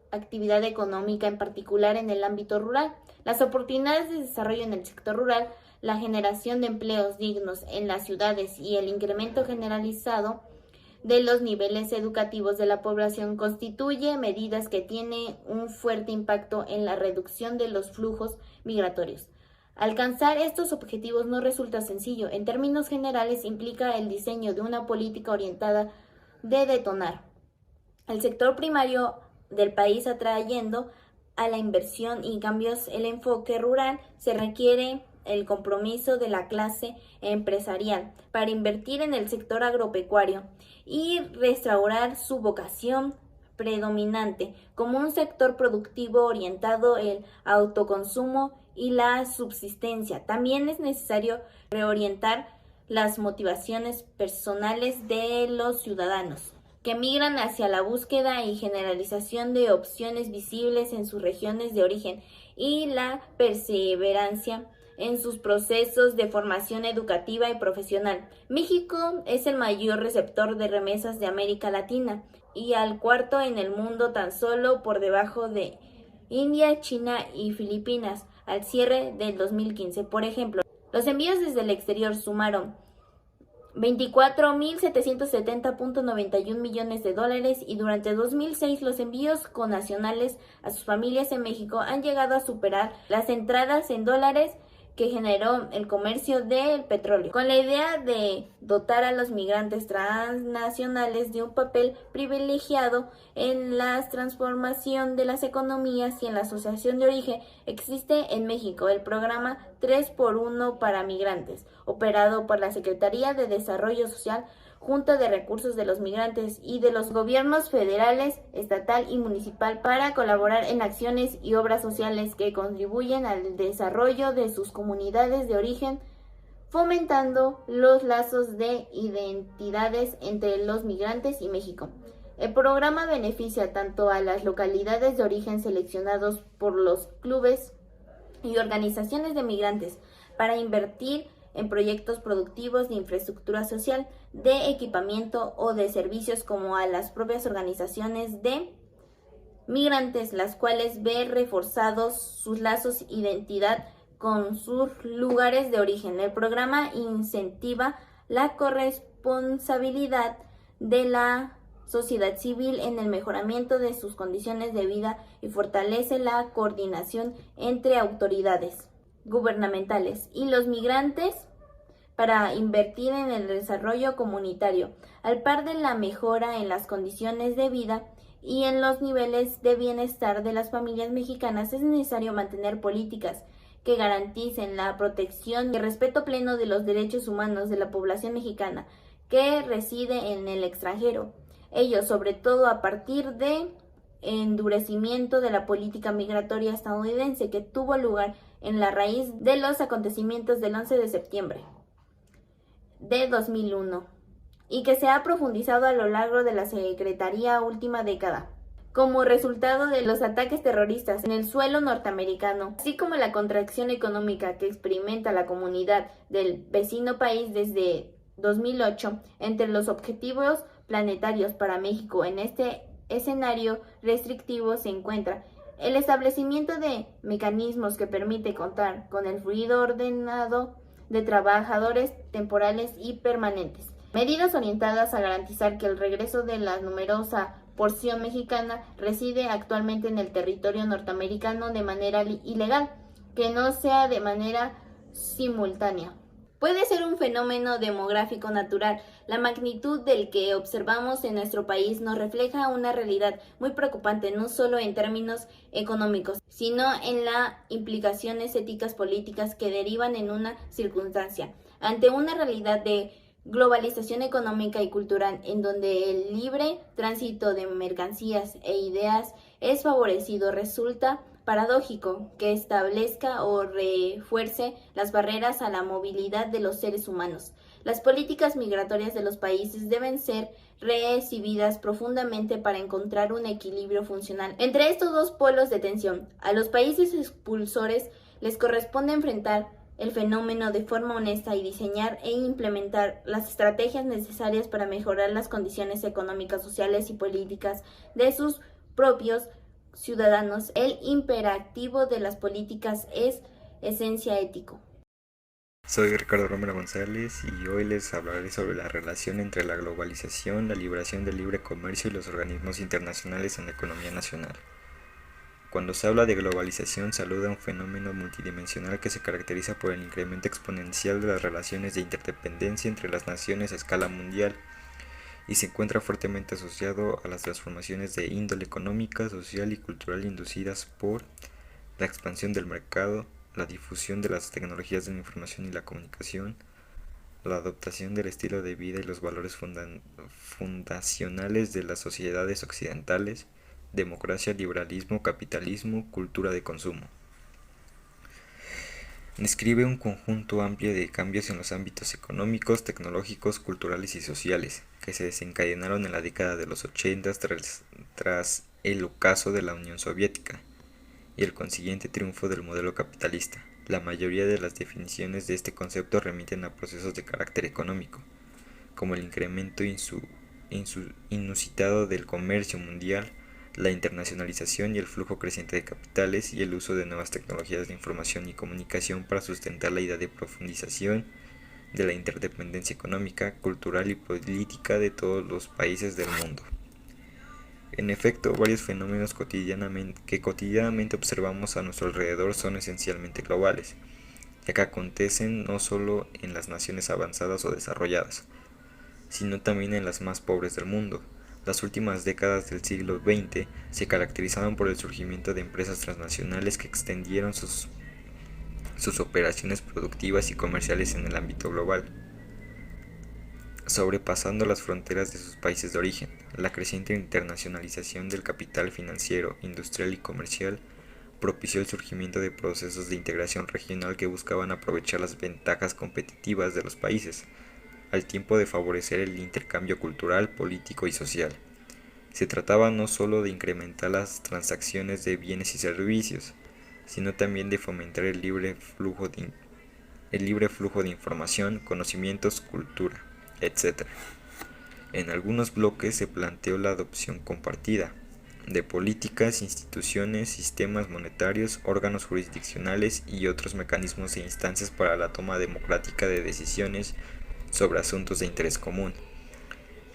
actividad económica, en particular en el ámbito rural, las oportunidades de desarrollo en el sector rural, la generación de empleos dignos en las ciudades y el incremento generalizado de los niveles educativos de la población constituye medidas que tienen un fuerte impacto en la reducción de los flujos migratorios. Alcanzar estos objetivos no resulta sencillo. En términos generales, implica el diseño de una política orientada de detonar el sector primario del país atrayendo a la inversión y cambios el enfoque rural. Se requiere el compromiso de la clase empresarial para invertir en el sector agropecuario y restaurar su vocación predominante como un sector productivo orientado al autoconsumo y la subsistencia. También es necesario reorientar las motivaciones personales de los ciudadanos que migran hacia la búsqueda y generalización de opciones visibles en sus regiones de origen y la perseverancia en sus procesos de formación educativa y profesional. México es el mayor receptor de remesas de América Latina y al cuarto en el mundo, tan solo por debajo de India, China y Filipinas al cierre del 2015. Por ejemplo, los envíos desde el exterior sumaron 24.770.91 millones de dólares y durante 2006 los envíos connacionales a sus familias en México han llegado a superar las entradas en dólares que generó el comercio del petróleo, con la idea de dotar a los migrantes transnacionales de un papel privilegiado en la transformación de las economías y en la asociación de origen. Existe en México el programa 3x1 para migrantes, operado por la Secretaría de Desarrollo Social, Junta de Recursos de los Migrantes y de los gobiernos federales, estatal y municipal para colaborar en acciones y obras sociales que contribuyen al desarrollo de sus comunidades de origen, fomentando los lazos de identidades entre los migrantes y México. El programa beneficia tanto a las localidades de origen seleccionados por los clubes y organizaciones de migrantes para invertir en proyectos productivos de infraestructura social, de equipamiento o de servicios, como a las propias organizaciones de migrantes, las cuales ven reforzados sus lazos de identidad con sus lugares de origen. El programa incentiva la corresponsabilidad de la sociedad civil en el mejoramiento de sus condiciones de vida y fortalece la coordinación entre autoridades gubernamentales y los migrantes para invertir en el desarrollo comunitario, al par de la mejora en las condiciones de vida y en los niveles de bienestar de las familias mexicanas. Es necesario mantener políticas que garanticen la protección y el respeto pleno de los derechos humanos de la población mexicana que reside en el extranjero. Ello sobre todo a partir de endurecimiento de la política migratoria estadounidense que tuvo lugar en la raíz de los acontecimientos del 11 de septiembre de 2001 y que se ha profundizado a lo largo de la Secretaría última década, como resultado de los ataques terroristas en el suelo norteamericano, así como la contracción económica que experimenta la comunidad del vecino país desde 2008. Entre los objetivos planetarios para México en este escenario restrictivo se encuentra el establecimiento de mecanismos que permite contar con el fluido ordenado de trabajadores temporales y permanentes. Medidas orientadas a garantizar que el regreso de la numerosa porción mexicana reside actualmente en el territorio norteamericano de manera ilegal, que no sea de manera simultánea. Puede ser un fenómeno demográfico natural. La magnitud del que observamos en nuestro país nos refleja una realidad muy preocupante, no solo en términos económicos, sino en las implicaciones éticas políticas que derivan en una circunstancia. Ante una realidad de globalización económica y cultural, en donde el libre tránsito de mercancías e ideas es favorecido, resulta paradójico que establezca o refuerce las barreras a la movilidad de los seres humanos. Las políticas migratorias de los países deben ser recibidas profundamente para encontrar un equilibrio funcional entre estos dos polos de tensión. A los países expulsores les corresponde enfrentar el fenómeno de forma honesta y diseñar e implementar las estrategias necesarias para mejorar las condiciones económicas, sociales y políticas de sus propios ciudadanos. El imperativo de las políticas es esencia ético. Soy Ricardo Romero González y hoy les hablaré sobre la relación entre la globalización, la liberación del libre comercio y los organismos internacionales en la economía nacional. Cuando se habla de globalización, se alude a un fenómeno multidimensional que se caracteriza por el incremento exponencial de las relaciones de interdependencia entre las naciones a escala mundial y se encuentra fuertemente asociado a las transformaciones de índole económica, social y cultural inducidas por la expansión del mercado, la difusión de las tecnologías de la información y la comunicación, la adoptación del estilo de vida y los valores fundacionales de las sociedades occidentales, democracia, liberalismo, capitalismo, cultura de consumo. Describe un conjunto amplio de cambios en los ámbitos económicos, tecnológicos, culturales y sociales, que se desencadenaron en la década de los 80 tras el ocaso de la Unión Soviética y el consiguiente triunfo del modelo capitalista. La mayoría de las definiciones de este concepto remiten a procesos de carácter económico, como el incremento inusitado del comercio mundial, la internacionalización y el flujo creciente de capitales y el uso de nuevas tecnologías de información y comunicación para sustentar la idea de profundización de la interdependencia económica, cultural y política de todos los países del mundo. En efecto, varios fenómenos que cotidianamente observamos a nuestro alrededor son esencialmente globales, ya que acontecen no solo en las naciones avanzadas o desarrolladas, sino también en las más pobres del mundo. Las últimas décadas del siglo XX se caracterizaron por el surgimiento de empresas transnacionales que extendieron sus operaciones productivas y comerciales en el ámbito global, sobrepasando las fronteras de sus países de origen. La creciente internacionalización del capital financiero, industrial y comercial propició el surgimiento de procesos de integración regional que buscaban aprovechar las ventajas competitivas de los países, al tiempo de favorecer el intercambio cultural, político y social. Se trataba no solo de incrementar las transacciones de bienes y servicios, sino también de fomentar el libre flujo de información, conocimientos, cultura, etc. En algunos bloques se planteó la adopción compartida de políticas, instituciones, sistemas monetarios, órganos jurisdiccionales y otros mecanismos e instancias para la toma democrática de decisiones sobre asuntos de interés común.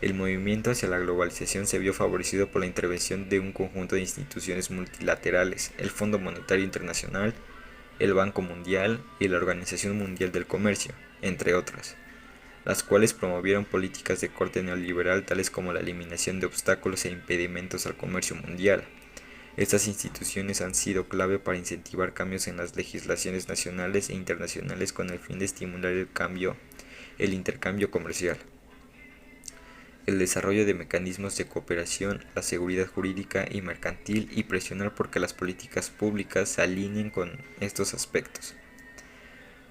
El movimiento hacia la globalización se vio favorecido por la intervención de un conjunto de instituciones multilaterales, el Fondo Monetario Internacional, el Banco Mundial y la Organización Mundial del Comercio, entre otras, las cuales promovieron políticas de corte neoliberal tales como la eliminación de obstáculos e impedimentos al comercio mundial. Estas instituciones han sido clave para incentivar cambios en las legislaciones nacionales e internacionales con el fin de estimular el intercambio comercial, el desarrollo de mecanismos de cooperación, la seguridad jurídica y mercantil y presionar porque las políticas públicas se alineen con estos aspectos.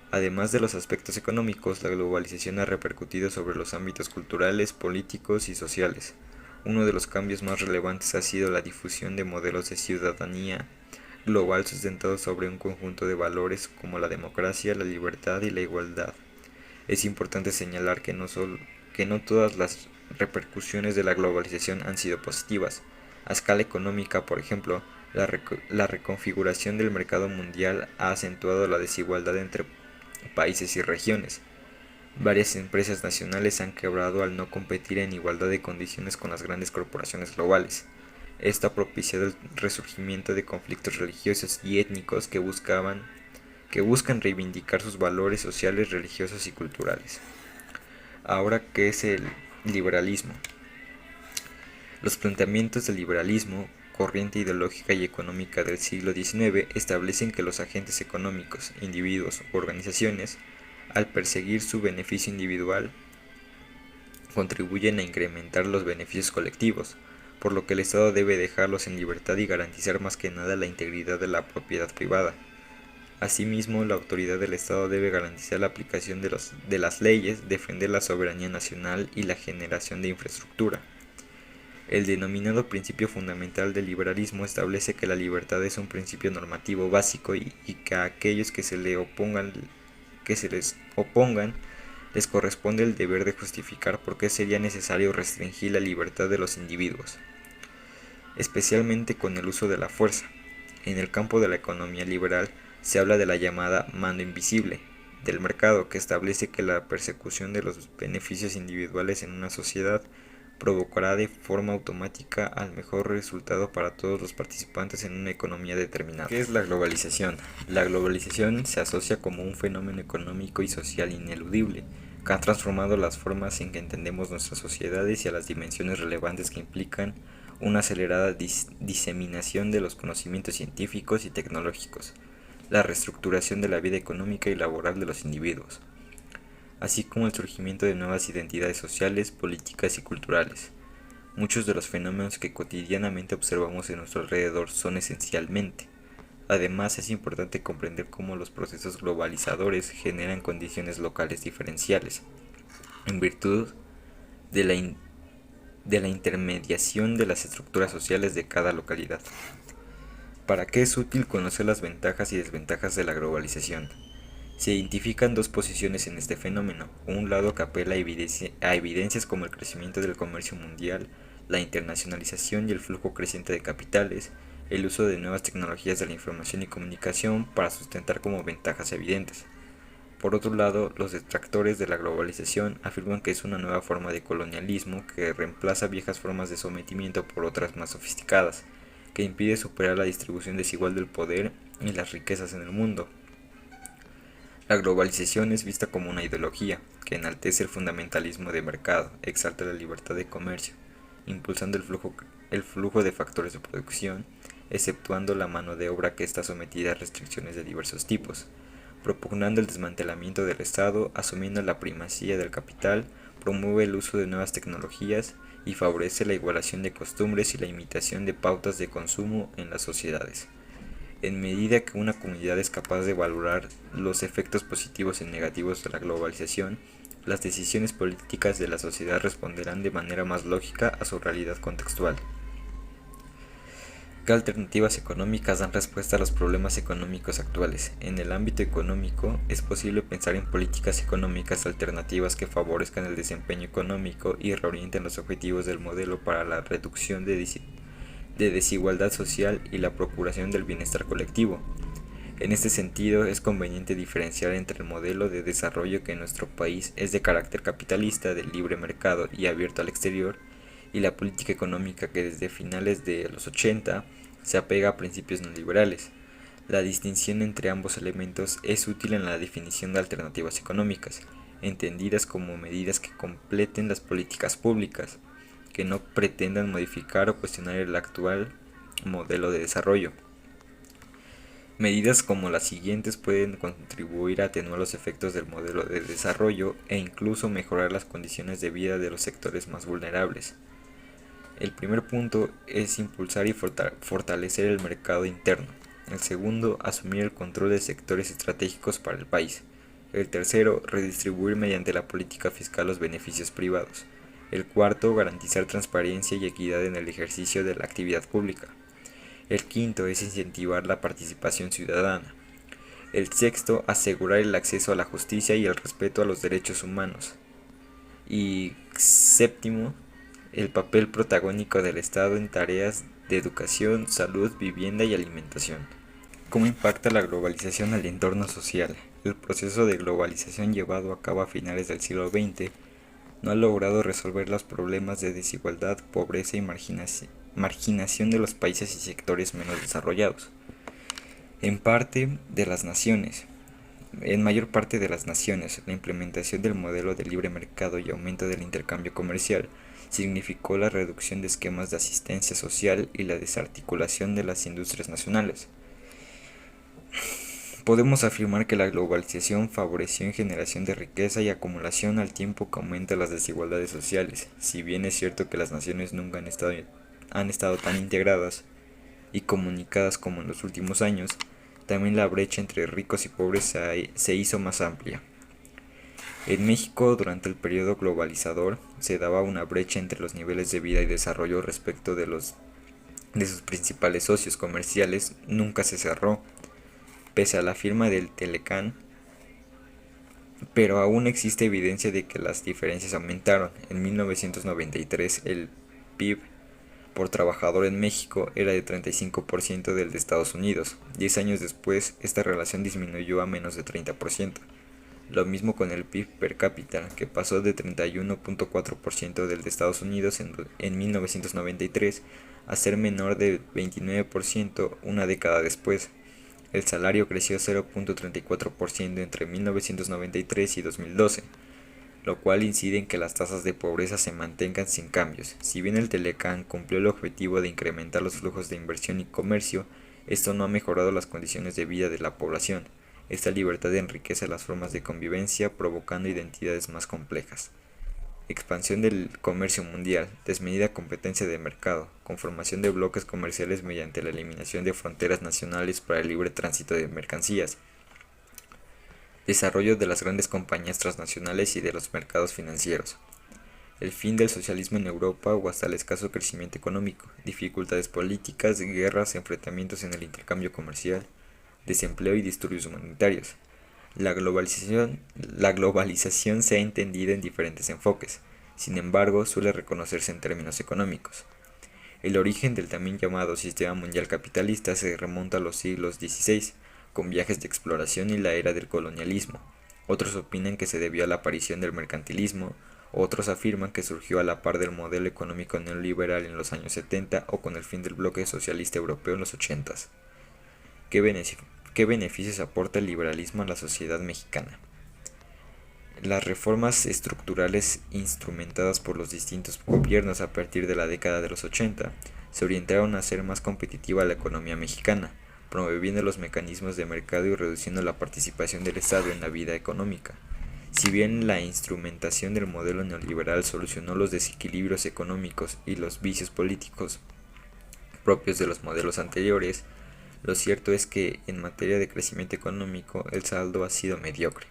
Además de los aspectos económicos, la globalización ha repercutido sobre los ámbitos culturales, políticos y sociales. Uno de los cambios más relevantes ha sido la difusión de modelos de ciudadanía global sustentados sobre un conjunto de valores como la democracia, la libertad y la igualdad. Es importante señalar que no todas las repercusiones de la globalización han sido positivas. A escala económica, por ejemplo, la reconfiguración del mercado mundial ha acentuado la desigualdad entre países y regiones. Varias empresas nacionales han quebrado al no competir en igualdad de condiciones con las grandes corporaciones globales. Esto ha propiciado el resurgimiento de conflictos religiosos y étnicos que buscan reivindicar sus valores sociales, religiosos y culturales. Ahora, ¿qué es el liberalismo? Los planteamientos del liberalismo, corriente ideológica y económica del siglo XIX, establecen que los agentes económicos, individuos u organizaciones, al perseguir su beneficio individual, contribuyen a incrementar los beneficios colectivos, por lo que el Estado debe dejarlos en libertad y garantizar más que nada la integridad de la propiedad privada. Asimismo, la autoridad del Estado debe garantizar la aplicación de las leyes, defender la soberanía nacional y la generación de infraestructura. El denominado principio fundamental del liberalismo establece que la libertad es un principio normativo básico y que a aquellos que se les opongan les corresponde el deber de justificar por qué sería necesario restringir la libertad de los individuos, especialmente con el uso de la fuerza. En el campo de la economía liberal se habla de la llamada mano invisible del mercado, que establece que la persecución de los beneficios individuales en una sociedad provocará de forma automática al mejor resultado para todos los participantes en una economía determinada. ¿Qué es la globalización? La globalización se asocia como un fenómeno económico y social ineludible, que ha transformado las formas en que entendemos nuestras sociedades y a las dimensiones relevantes que implican una acelerada diseminación de los conocimientos científicos y tecnológicos, la reestructuración de la vida económica y laboral de los individuos, así como el surgimiento de nuevas identidades sociales, políticas y culturales. Muchos de los fenómenos que cotidianamente observamos en nuestro alrededor son esencialmente. Además, es importante comprender cómo los procesos globalizadores generan condiciones locales diferenciales, en virtud de la intermediación de las estructuras sociales de cada localidad. ¿Para qué es útil conocer las ventajas y desventajas de la globalización? Se identifican dos posiciones en este fenómeno. Un lado que apela a evidencias como el crecimiento del comercio mundial, la internacionalización y el flujo creciente de capitales, el uso de nuevas tecnologías de la información y comunicación para sustentar como ventajas evidentes. Por otro lado, los detractores de la globalización afirman que es una nueva forma de colonialismo que reemplaza viejas formas de sometimiento por otras más sofisticadas, que impide superar la distribución desigual del poder y las riquezas en el mundo. La globalización es vista como una ideología que enaltece el fundamentalismo de mercado, exalta la libertad de comercio, impulsando el flujo de factores de producción, exceptuando la mano de obra que está sometida a restricciones de diversos tipos, propugnando el desmantelamiento del Estado, asumiendo la primacía del capital, promueve el uso de nuevas tecnologías y favorece la igualación de costumbres y la imitación de pautas de consumo en las sociedades. En medida que una comunidad es capaz de valorar los efectos positivos y negativos de la globalización, las decisiones políticas de la sociedad responderán de manera más lógica a su realidad contextual. ¿Qué alternativas económicas dan respuesta a los problemas económicos actuales? En el ámbito económico, es posible pensar en políticas económicas alternativas que favorezcan el desempeño económico y reorienten los objetivos del modelo para la reducción de desigualdad social y la procuración del bienestar colectivo. En este sentido, es conveniente diferenciar entre el modelo de desarrollo que en nuestro país es de carácter capitalista, de libre mercado y abierto al exterior, y la política económica que desde finales de los 80 se apega a principios neoliberales. La distinción entre ambos elementos es útil en la definición de alternativas económicas, entendidas como medidas que completen las políticas públicas, que no pretendan modificar o cuestionar el actual modelo de desarrollo. Medidas como las siguientes pueden contribuir a atenuar los efectos del modelo de desarrollo e incluso mejorar las condiciones de vida de los sectores más vulnerables. El primer punto es impulsar y fortalecer el mercado interno. El segundo, asumir el control de sectores estratégicos para el país. El tercero, redistribuir mediante la política fiscal los beneficios privados. El cuarto, garantizar transparencia y equidad en el ejercicio de la actividad pública. El quinto es incentivar la participación ciudadana. El sexto, asegurar el acceso a la justicia y el respeto a los derechos humanos. Y séptimo, el papel protagónico del Estado en tareas de educación, salud, vivienda y alimentación. ¿Cómo impacta la globalización al entorno social? El proceso de globalización llevado a cabo a finales del siglo XX no ha logrado resolver los problemas de desigualdad, pobreza y marginación de los países y sectores menos desarrollados. En mayor parte de las naciones, la implementación del modelo de libre mercado y aumento del intercambio comercial significó la reducción de esquemas de asistencia social y la desarticulación de las industrias nacionales. Podemos afirmar que la globalización favoreció en generación de riqueza y acumulación al tiempo que aumenta las desigualdades sociales. Si bien es cierto que las naciones nunca han estado tan integradas y comunicadas como en los últimos años, también la brecha entre ricos y pobres se hizo más amplia. En México, durante el periodo globalizador, se daba una brecha entre los niveles de vida y desarrollo respecto de sus principales socios comerciales. Nunca se cerró, pese a la firma del Telecán, pero aún existe evidencia de que las diferencias aumentaron. En 1993, el PIB por trabajador en México era de 35% del de Estados Unidos. 10 años después, esta relación disminuyó a menos de 30%. Lo mismo con el PIB per cápita, que pasó de 31.4% del de Estados Unidos en 1993 a ser menor de 29% una década después. El salario creció 0.34% entre 1993 y 2012, lo cual incide en que las tasas de pobreza se mantengan sin cambios. Si bien el Telecán cumplió el objetivo de incrementar los flujos de inversión y comercio, esto no ha mejorado las condiciones de vida de la población. Esta libertad enriquece las formas de convivencia, provocando identidades más complejas. Expansión del comercio mundial, desmedida competencia de mercado, conformación de bloques comerciales mediante la eliminación de fronteras nacionales para el libre tránsito de mercancías, desarrollo de las grandes compañías transnacionales y de los mercados financieros, el fin del socialismo en Europa o hasta el escaso crecimiento económico, dificultades políticas, guerras, enfrentamientos en el intercambio comercial, desempleo y disturbios humanitarios. La globalización se ha entendido en diferentes enfoques, sin embargo suele reconocerse en términos económicos. El origen del también llamado sistema mundial capitalista se remonta a los siglos XVI, con viajes de exploración y la era del colonialismo. Otros opinan que se debió a la aparición del mercantilismo, otros afirman que surgió a la par del modelo económico neoliberal en los años 70 o con el fin del bloque socialista europeo en los 80. ¿Qué beneficios aporta el liberalismo a la sociedad mexicana? Las reformas estructurales instrumentadas por los distintos gobiernos a partir de la década de los 80 se orientaron a hacer más competitiva la economía mexicana, promoviendo los mecanismos de mercado y reduciendo la participación del Estado en la vida económica. Si bien la instrumentación del modelo neoliberal solucionó los desequilibrios económicos y los vicios políticos propios de los modelos anteriores, Lo cierto es que en materia de crecimiento económico el saldo ha sido mediocre.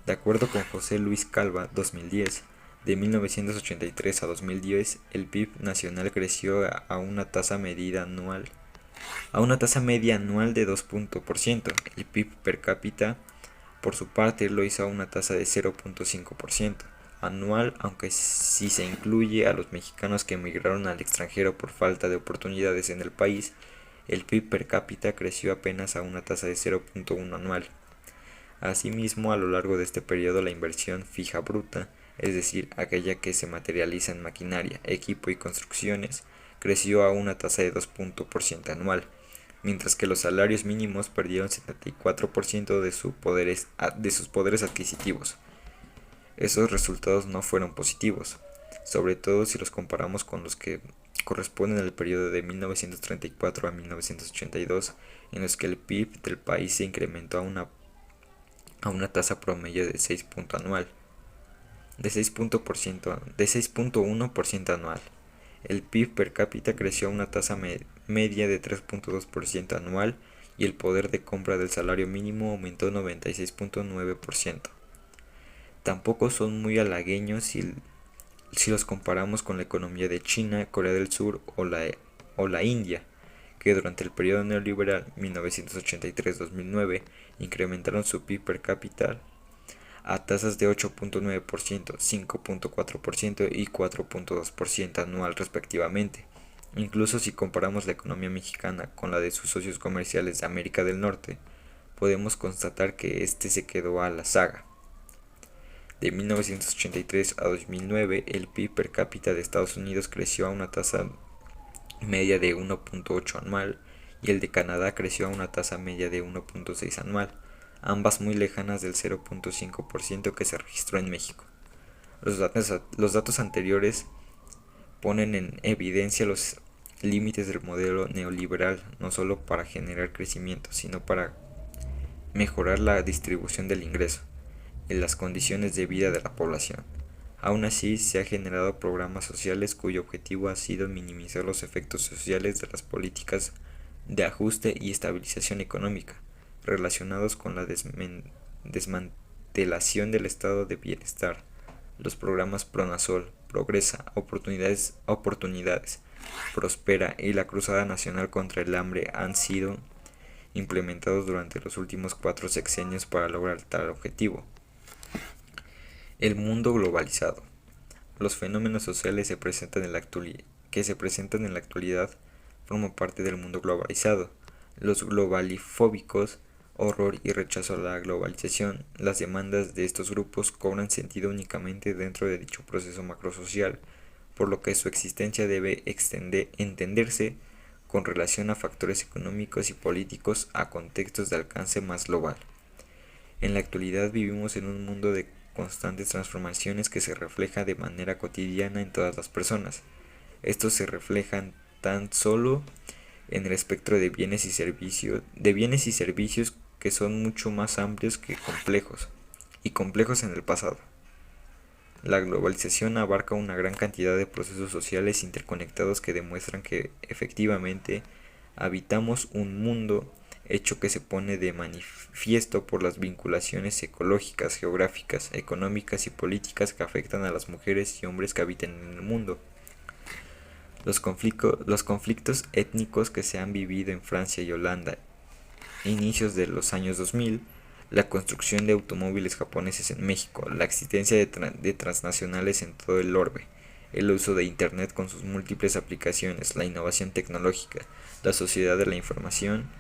De acuerdo con José Luis Calva, 2010, de 1983 a 2010, el PIB nacional creció a una tasa media anual de 2%. El PIB per cápita, por su parte, lo hizo a una tasa de 0.5% anual, aunque si se incluye a los mexicanos que emigraron al extranjero por falta de oportunidades en el país, el PIB per cápita creció apenas a una tasa de 0.1 anual. Asimismo, a lo largo de este periodo, la inversión fija bruta, es decir, aquella que se materializa en maquinaria, equipo y construcciones, creció a una tasa de 2% anual, mientras que los salarios mínimos perdieron 74% de sus poderes adquisitivos. Esos resultados no fueron positivos, sobre todo si los comparamos con los que corresponden al periodo de 1934 a 1982, en los que el PIB del país se incrementó a una tasa promedio de 6.1% anual. El PIB per cápita creció a una tasa media de 3.2% anual y el poder de compra del salario mínimo aumentó 96.9%. Tampoco son muy halagüeños si los comparamos con la economía de China, Corea del Sur o la India, que durante el periodo neoliberal 1983-2009 incrementaron su PIB per cápita a tasas de 8.9%, 5.4% y 4.2% anual respectivamente. Incluso si comparamos la economía mexicana con la de sus socios comerciales de América del Norte, podemos constatar que este se quedó a la saga. De 1983 a 2009, el PIB per cápita de Estados Unidos creció a una tasa media de 1.8 anual y el de Canadá creció a una tasa media de 1.6 anual, ambas muy lejanas del 0.5% que se registró en México. Los datos anteriores ponen en evidencia los límites del modelo neoliberal, no solo para generar crecimiento, sino para mejorar la distribución del ingreso en las condiciones de vida de la población. Aún así, se han generado programas sociales cuyo objetivo ha sido minimizar los efectos sociales de las políticas de ajuste y estabilización económica relacionados con la desmantelación del estado de bienestar. Los programas Pronasol, Progresa, Oportunidades, Prospera y la Cruzada Nacional contra el Hambre han sido implementados durante los últimos 4 sexenios para lograr tal objetivo. El mundo globalizado. Los fenómenos sociales que se presentan en la actualidad forman parte del mundo globalizado. Los globalifóbicos, horror y rechazo a la globalización, las demandas de estos grupos cobran sentido únicamente dentro de dicho proceso macrosocial, por lo que su existencia debe entenderse con relación a factores económicos y políticos a contextos de alcance más global. En la actualidad vivimos en un mundo de constantes transformaciones que se refleja de manera cotidiana en todas las personas. Estos se reflejan tan solo en el espectro de bienes y servicios que son mucho más amplios que complejos en el pasado. La globalización abarca una gran cantidad de procesos sociales interconectados que demuestran que efectivamente habitamos un mundo hecho que se pone de manifiesto por las vinculaciones ecológicas, geográficas, económicas y políticas que afectan a las mujeres y hombres que habitan en el mundo. Los conflictos étnicos que se han vivido en Francia y Holanda a inicios de los años 2000, la construcción de automóviles japoneses en México, la existencia de transnacionales en todo el orbe, el uso de Internet con sus múltiples aplicaciones, la innovación tecnológica, la sociedad de la información,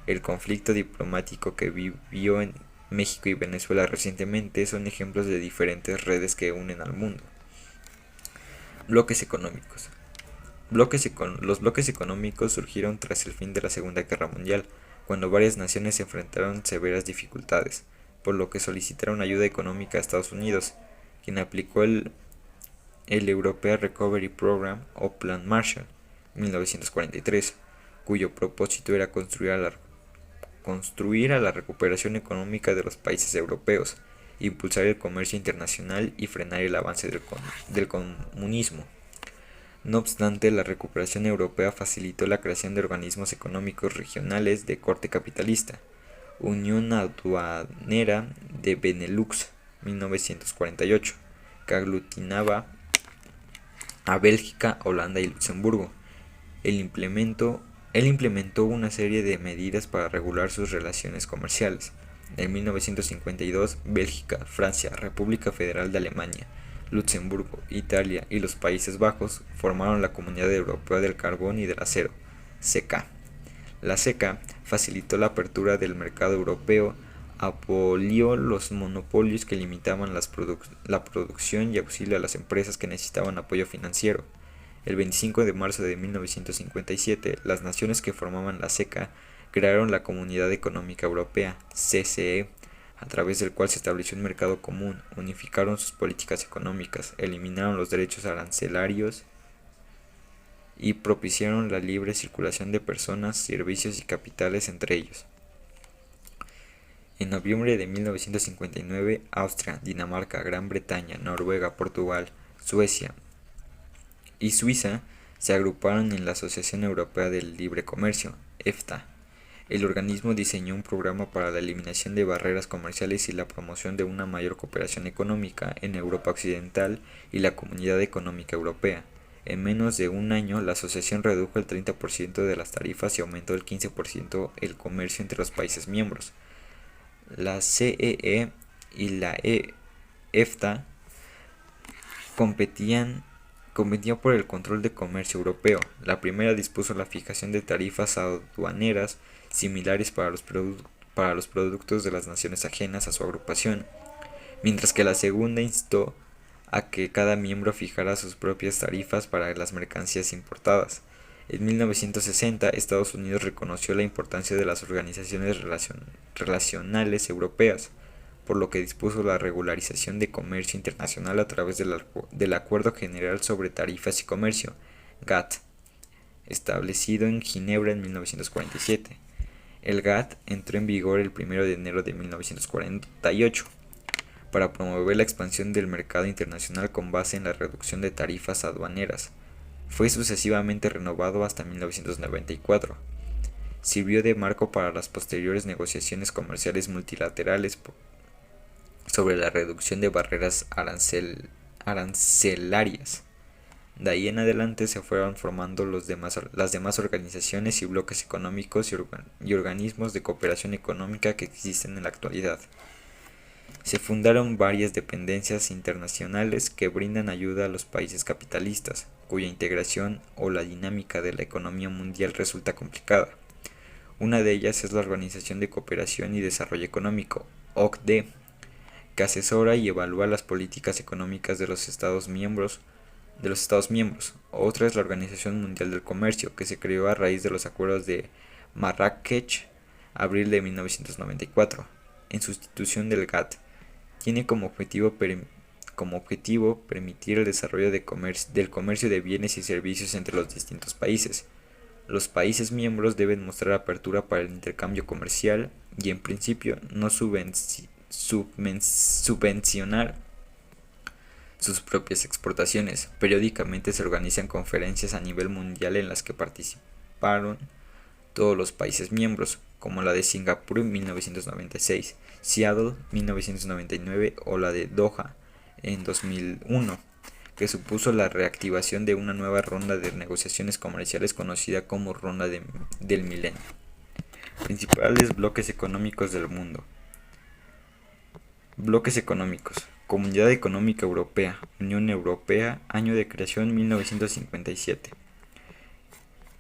el conflicto diplomático que vivió en México y Venezuela recientemente son ejemplos de diferentes redes que unen al mundo. Bloques económicos. Los bloques económicos surgieron tras el fin de la Segunda Guerra Mundial, cuando varias naciones se enfrentaron severas dificultades, por lo que solicitaron ayuda económica a Estados Unidos, quien aplicó el European Recovery Program o Plan Marshall 1943, cuyo propósito era construir a la recuperación económica de los países europeos, impulsar el comercio internacional y frenar el avance del comunismo. No obstante, la recuperación europea facilitó la creación de organismos económicos regionales de corte capitalista. Unión Aduanera de Benelux, 1948, que aglutinaba a Bélgica, Holanda y Luxemburgo. Él implementó una serie de medidas para regular sus relaciones comerciales. En 1952, Bélgica, Francia, República Federal de Alemania, Luxemburgo, Italia y los Países Bajos formaron la Comunidad Europea del Carbón y del Acero, CECA. La CECA facilitó la apertura del mercado europeo, abolió los monopolios que limitaban la producción y auxilio a las empresas que necesitaban apoyo financiero. El 25 de marzo de 1957, las naciones que formaban la CECA crearon la Comunidad Económica Europea, CCE, a través del cual se estableció un mercado común, unificaron sus políticas económicas, eliminaron los derechos arancelarios y propiciaron la libre circulación de personas, servicios y capitales entre ellos. En noviembre de 1959, Austria, Dinamarca, Gran Bretaña, Noruega, Portugal, Suecia y Suiza se agruparon en la Asociación Europea del Libre Comercio, EFTA. El organismo diseñó un programa para la eliminación de barreras comerciales y la promoción de una mayor cooperación económica en Europa Occidental y la Comunidad Económica Europea. En menos de un año, la asociación redujo el 30% de las tarifas y aumentó el 15% el comercio entre los países miembros. La CEE y la EFTA competían por el control de comercio europeo. La primera dispuso la fijación de tarifas aduaneras similares para los productos de las naciones ajenas a su agrupación, mientras que la segunda instó a que cada miembro fijara sus propias tarifas para las mercancías importadas. En 1960, Estados Unidos reconoció la importancia de las organizaciones relacionales europeas, por lo que dispuso la regularización de comercio internacional a través del Acuerdo General sobre Tarifas y Comercio, GATT, establecido en Ginebra en 1947. El GATT entró en vigor el 1 de enero de 1948 para promover la expansión del mercado internacional con base en la reducción de tarifas aduaneras. Fue sucesivamente renovado hasta 1994. Sirvió de marco para las posteriores negociaciones comerciales multilaterales sobre la reducción de barreras arancelarias. De ahí en adelante se fueron formando las demás organizaciones y bloques económicos y organismos de cooperación económica que existen en la actualidad. Se fundaron varias dependencias internacionales que brindan ayuda a los países capitalistas, cuya integración o la dinámica de la economía mundial resulta complicada. Una de ellas es la Organización de Cooperación y Desarrollo Económico, OCDE, que asesora y evalúa las políticas económicas de los Estados miembros. Otra es la Organización Mundial del Comercio, que se creó a raíz de los acuerdos de Marrakech, abril de 1994, en sustitución del GATT. Tiene como objetivo permitir el desarrollo del comercio de bienes y servicios entre los distintos países. Los países miembros deben mostrar apertura para el intercambio comercial y, en principio, no subvencionar sus propias exportaciones. Periódicamente se organizan conferencias a nivel mundial en las que participaron todos los países miembros, como la de Singapur en 1996, Seattle 1999 o la de Doha en 2001, que supuso la reactivación de una nueva ronda de negociaciones comerciales conocida como Ronda del Milenio. Principales bloques económicos del mundo. Bloques económicos. Comunidad Económica Europea, Unión Europea, año de creación 1957.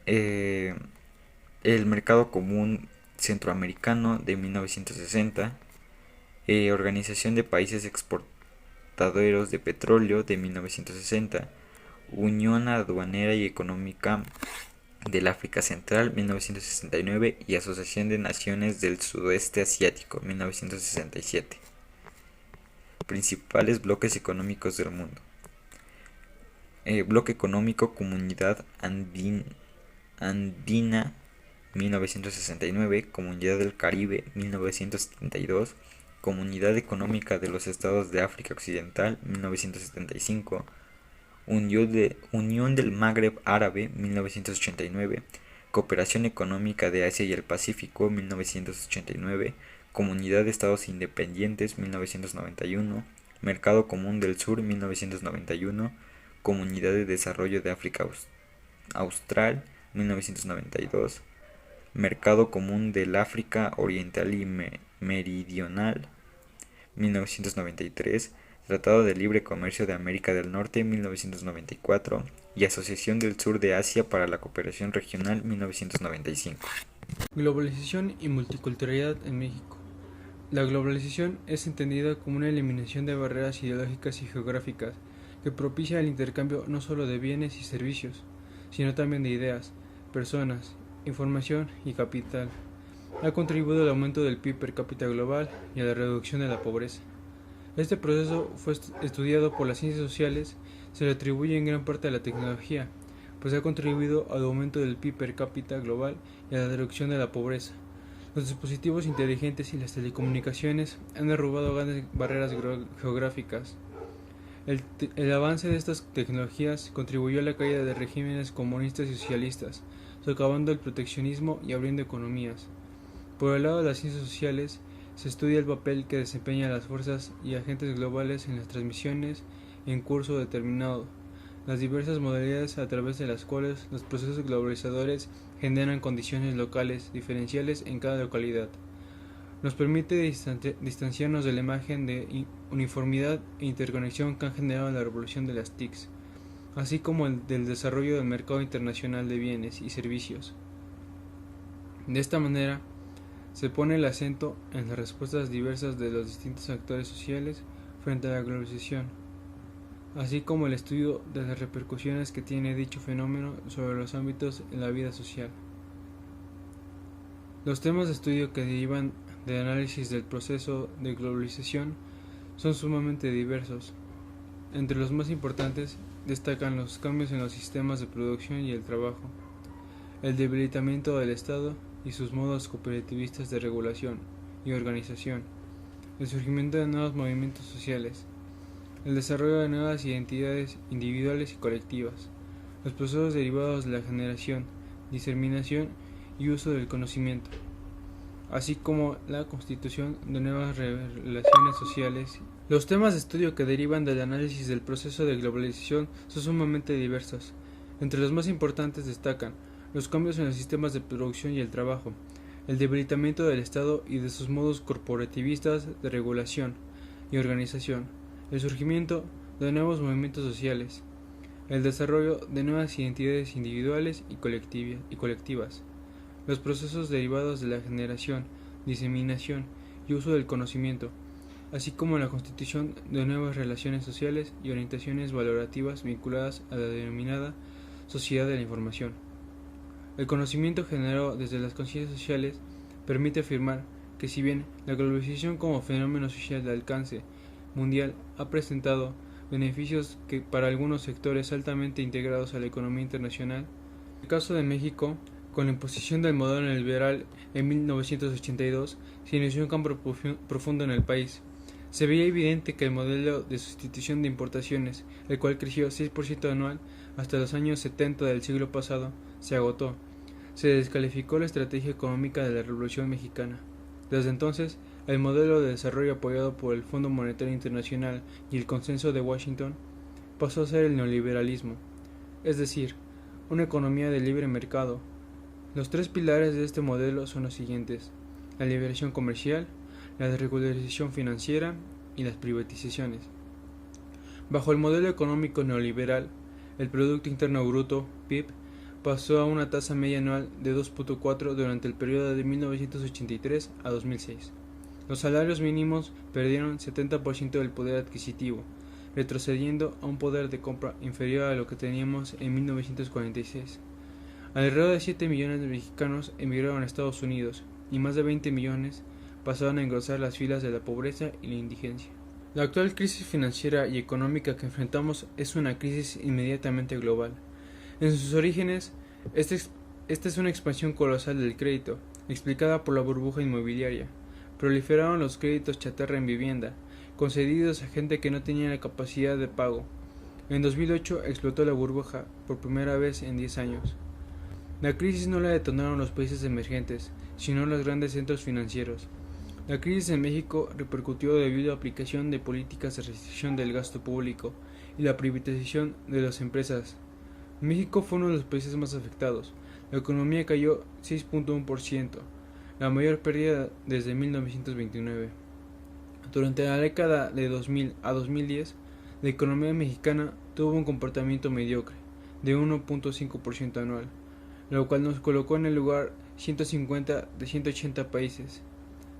El Mercado Común Centroamericano de 1960. Organización de Países Exportadores de Petróleo de 1960. Unión Aduanera y Económica del África Central 1969 y Asociación de Naciones del Sudeste Asiático 1967. Principales bloques económicos del mundo. Bloque económico Comunidad Andina 1969, Comunidad del Caribe 1972, Comunidad Económica de los Estados de África Occidental 1975, Unión del Magreb Árabe 1989, Cooperación Económica de Asia y el Pacífico 1989, Comunidad de Estados Independientes 1991, Mercado Común del Sur 1991, Comunidad de Desarrollo de África Austral 1992, Mercado Común del África Oriental y Meridional 1993, Tratado de Libre Comercio de América del Norte 1994 y Asociación del Sur de Asia para la Cooperación Regional 1995. Globalización y multiculturalidad en México. La globalización es entendida como una eliminación de barreras ideológicas y geográficas que propicia el intercambio no solo de bienes y servicios, sino también de ideas, personas, información y capital. Ha contribuido al aumento del PIB per cápita global y a la reducción de la pobreza. Este proceso fue estudiado por las ciencias sociales, se le atribuye en gran parte a la tecnología, pues ha contribuido al aumento del PIB per cápita global y a la reducción de la pobreza. Los dispositivos inteligentes y las telecomunicaciones han derrubado grandes barreras geográficas. El avance de estas tecnologías contribuyó a la caída de regímenes comunistas y socialistas, socavando el proteccionismo y abriendo economías. Por el lado de las ciencias sociales, se estudia el papel que desempeñan las fuerzas y agentes globales en las transmisiones en curso determinado, las diversas modalidades a través de las cuales los procesos globalizadores generan condiciones locales diferenciales en cada localidad. Nos permite distanciarnos de la imagen de uniformidad e interconexión que han generado la revolución de las TICs, así como del desarrollo del mercado internacional de bienes y servicios. De esta manera, se pone el acento en las respuestas diversas de los distintos actores sociales frente a la globalización, así como el estudio de las repercusiones que tiene dicho fenómeno sobre los ámbitos en la vida social. Los temas de estudio que derivan del análisis del proceso de globalización son sumamente diversos. Entre los más importantes destacan los cambios en los sistemas de producción y el trabajo, el debilitamiento del Estado y sus modos cooperativistas de regulación y organización, el surgimiento de nuevos movimientos sociales, el desarrollo de nuevas identidades individuales y colectivas, los procesos derivados de la generación, diseminación y uso del conocimiento, así como la constitución de nuevas relaciones sociales. Los temas de estudio que derivan del análisis del proceso de globalización son sumamente diversos. Entre los más importantes destacan los cambios en los sistemas de producción y el trabajo, el debilitamiento del Estado y de sus modos corporativistas de regulación y organización, el surgimiento de nuevos movimientos sociales, el desarrollo de nuevas identidades individuales y colectivas, los procesos derivados de la generación, diseminación y uso del conocimiento, así como la constitución de nuevas relaciones sociales y orientaciones valorativas vinculadas a la denominada sociedad de la información. El conocimiento generado desde las conciencias sociales permite afirmar que si bien la globalización como fenómeno social de alcance mundial ha presentado beneficios que para algunos sectores altamente integrados a la economía internacional, en el caso de México, con la imposición del modelo neoliberal en 1982, se inició un cambio profundo en el país. Se veía evidente que el modelo de sustitución de importaciones, el cual creció 6% anual hasta los años 70 del siglo pasado, se agotó. Se descalificó la estrategia económica de la Revolución Mexicana. Desde entonces, el modelo de desarrollo apoyado por el Fondo Monetario Internacional y el Consenso de Washington pasó a ser el neoliberalismo, es decir, una economía de libre mercado. Los tres pilares de este modelo son los siguientes: la liberación comercial, la desregularización financiera y las privatizaciones. Bajo el modelo económico neoliberal, el Producto Interno Bruto, PIB, pasó a una tasa media anual de 2.4 durante el periodo de 1983 a 2006. Los salarios mínimos perdieron 70% del poder adquisitivo, retrocediendo a un poder de compra inferior a lo que teníamos en 1946. Alrededor de 7 millones de mexicanos emigraron a Estados Unidos y más de 20 millones pasaron a engrosar las filas de la pobreza y la indigencia. La actual crisis financiera y económica que enfrentamos es una crisis inmediatamente global. En sus orígenes, esta es una expansión colosal del crédito, explicada por la burbuja inmobiliaria. Proliferaron los créditos chatarra en vivienda, concedidos a gente que no tenía la capacidad de pago. En 2008 explotó la burbuja por primera vez en 10 años. La crisis no la detonaron los países emergentes, sino los grandes centros financieros. La crisis en México repercutió debido a la aplicación de políticas de restricción del gasto público y la privatización de las empresas. México fue uno de los países más afectados. La economía cayó 6.1%, la mayor pérdida desde 1929. Durante la década de 2000 a 2010, la economía mexicana tuvo un comportamiento mediocre, de 1.5% anual, lo cual nos colocó en el lugar 150 de 180 países,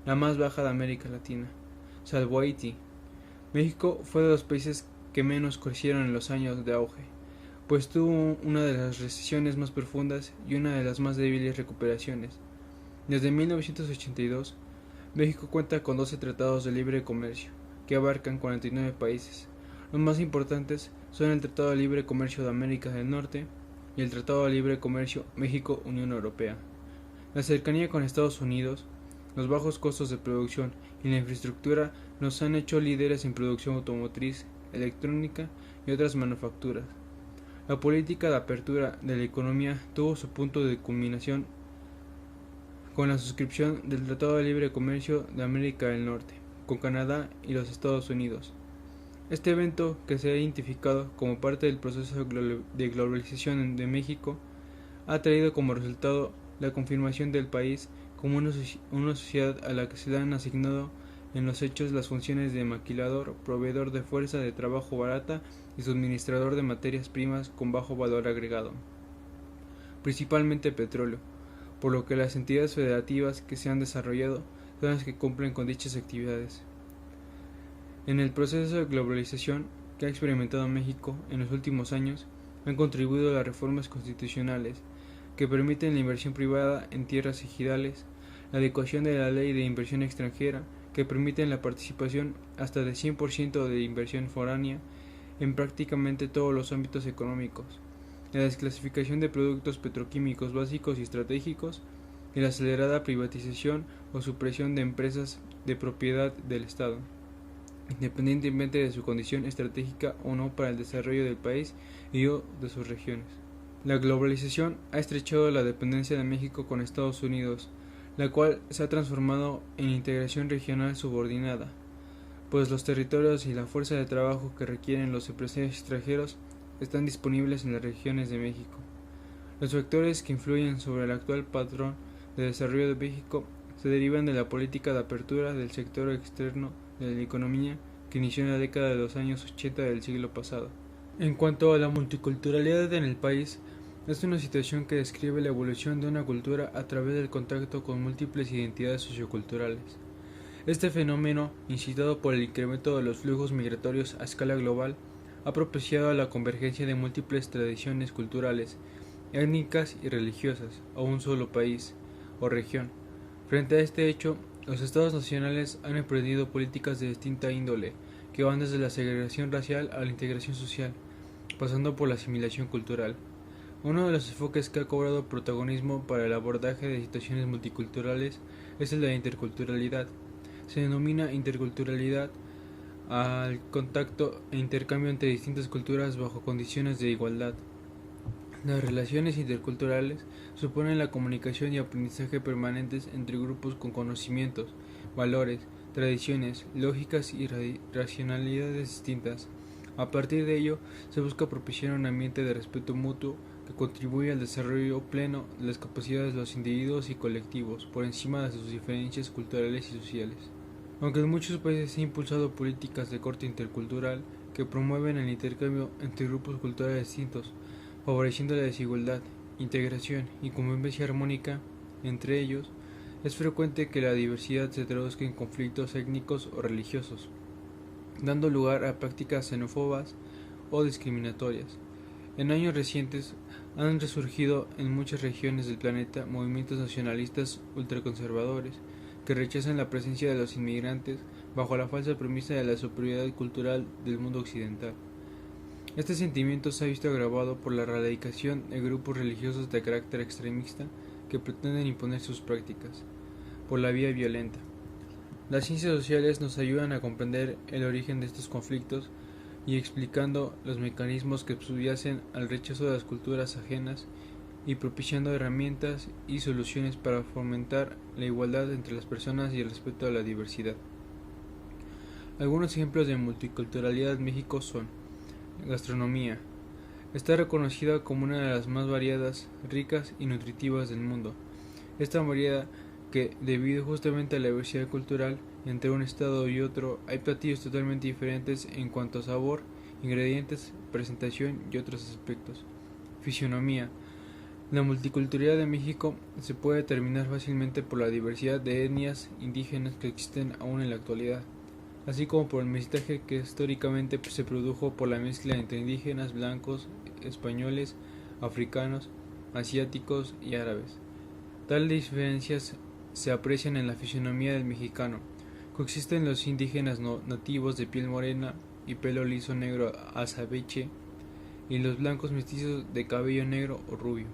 la más baja de América Latina, salvo Haití. México fue de los países que menos crecieron en los años de auge, pues tuvo una de las recesiones más profundas y una de las más débiles recuperaciones. Desde 1982, México cuenta con 12 tratados de libre comercio, que abarcan 49 países. Los más importantes son el Tratado de Libre Comercio de América del Norte y el Tratado de Libre Comercio México-Unión Europea. La cercanía con Estados Unidos, los bajos costos de producción y la infraestructura nos han hecho líderes en producción automotriz, electrónica y otras manufacturas. La política de apertura de la economía tuvo su punto de culminación con la suscripción del Tratado de Libre Comercio de América del Norte, con Canadá y los Estados Unidos. Este evento, que se ha identificado como parte del proceso de globalización de México, ha traído como resultado la confirmación del país como una sociedad a la que se le han asignado en los hechos las funciones de maquilador, proveedor de fuerza de trabajo barata y suministrador de materias primas con bajo valor agregado, principalmente petróleo, por lo que las entidades federativas que se han desarrollado son las que cumplen con dichas actividades. En el proceso de globalización que ha experimentado México en los últimos años, han contribuido las reformas constitucionales que permiten la inversión privada en tierras ejidales, la adecuación de la ley de inversión extranjera, que permiten la participación hasta de 100% de inversión foránea en prácticamente todos los ámbitos económicos, la desclasificación de productos petroquímicos básicos y estratégicos, y la acelerada privatización o supresión de empresas de propiedad del Estado, independientemente de su condición estratégica o no para el desarrollo del país y o de sus regiones. La globalización ha estrechado la dependencia de México con Estados Unidos, la cual se ha transformado en integración regional subordinada, pues los territorios y la fuerza de trabajo que requieren los empresarios extranjeros están disponibles en las regiones de México. Los factores que influyen sobre el actual patrón de desarrollo de México se derivan de la política de apertura del sector externo de la economía que inició en la década de los años 80 del siglo pasado. En cuanto a la multiculturalidad en el país, es una situación que describe la evolución de una cultura a través del contacto con múltiples identidades socioculturales. Este fenómeno, incitado por el incremento de los flujos migratorios a escala global, ha propiciado la convergencia de múltiples tradiciones culturales, étnicas y religiosas a un solo país o región. Frente a este hecho, los estados nacionales han emprendido políticas de distinta índole, que van desde la segregación racial a la integración social, pasando por la asimilación cultural. Uno de los enfoques que ha cobrado protagonismo para el abordaje de situaciones multiculturales es el de la interculturalidad. Se denomina interculturalidad al contacto e intercambio entre distintas culturas bajo condiciones de igualdad. Las relaciones interculturales suponen la comunicación y aprendizaje permanentes entre grupos con conocimientos, valores, tradiciones, lógicas y racionalidades distintas. A partir de ello, se busca propiciar un ambiente de respeto mutuo que contribuye al desarrollo pleno de las capacidades de los individuos y colectivos por encima de sus diferencias culturales y sociales. Aunque en muchos países se han impulsado políticas de corte intercultural que promueven el intercambio entre grupos culturales distintos, favoreciendo la desigualdad, integración y convivencia armónica entre ellos, es frecuente que la diversidad se traduzca en conflictos étnicos o religiosos, dando lugar a prácticas xenófobas o discriminatorias. En años recientes han resurgido en muchas regiones del planeta movimientos nacionalistas ultraconservadores que rechazan la presencia de los inmigrantes bajo la falsa premisa de la superioridad cultural del mundo occidental. Este sentimiento se ha visto agravado por la radicación de grupos religiosos de carácter extremista que pretenden imponer sus prácticas por la vía violenta. Las ciencias sociales nos ayudan a comprender el origen de estos conflictos y explicando los mecanismos que subyacen al rechazo de las culturas ajenas y propiciando herramientas y soluciones para fomentar la igualdad entre las personas y el respeto a la diversidad. Algunos ejemplos de multiculturalidad en México son: gastronomía. Está reconocida como una de las más variadas, ricas y nutritivas del mundo. Es tan variada que, debido justamente a la diversidad cultural entre un estado y otro, hay platillos totalmente diferentes en cuanto a sabor, ingredientes, presentación y otros aspectos. Fisionomía. La multiculturalidad de México se puede determinar fácilmente por la diversidad de etnias indígenas que existen aún en la actualidad, así como por el mestizaje que históricamente se produjo por la mezcla entre indígenas blancos, españoles, africanos, asiáticos y árabes. Tales diferencias se aprecian en la fisionomía del mexicano. Coexisten los indígenas nativos de piel morena y pelo liso negro azabache y los blancos mestizos de cabello negro o rubio.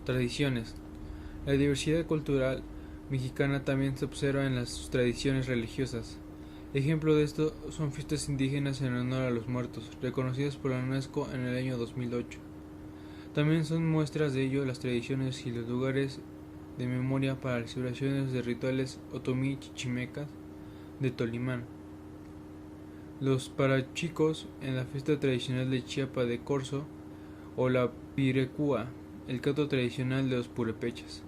Tradiciones. La diversidad cultural mexicana también se observa en las tradiciones religiosas. Ejemplo de esto son fiestas indígenas en honor a los muertos, reconocidas por la UNESCO en el año 2008. También son muestras de ello las tradiciones y los lugares de memoria para las celebraciones de rituales otomí-chichimecas de Tolimán. Los parachicos en la fiesta tradicional de Chiapa de Corzo o la pirecúa, el canto tradicional de los purépechas.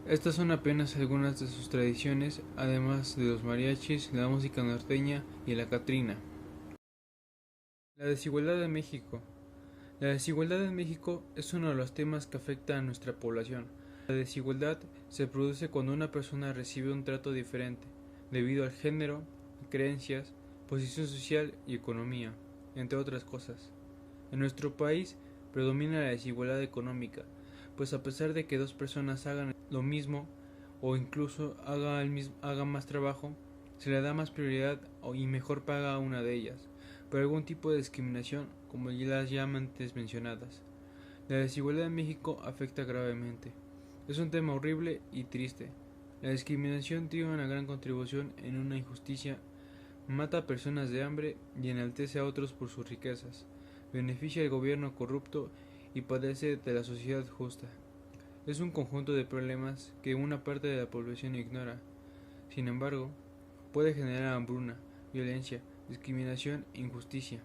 Estas son apenas algunas de sus tradiciones, además de los mariachis, la música norteña y la catrina. La desigualdad de México. La desigualdad en México es uno de los temas que afecta a nuestra población. La desigualdad se produce cuando una persona recibe un trato diferente, debido al género, creencias, posición social y economía, entre otras cosas. En nuestro país predomina la desigualdad económica, pues a pesar de que dos personas hagan lo mismo o incluso hagan más trabajo, se le da más prioridad y mejor paga a una de ellas, por algún tipo de discriminación como las ya antes mencionadas. La desigualdad en México afecta gravemente. Es un tema horrible y triste. La discriminación tiene una gran contribución en una injusticia, mata a personas de hambre y enaltece a otros por sus riquezas, beneficia al gobierno corrupto y padece de la sociedad justa. Es un conjunto de problemas que una parte de la población ignora. Sin embargo, puede generar hambruna, violencia, discriminación e injusticia.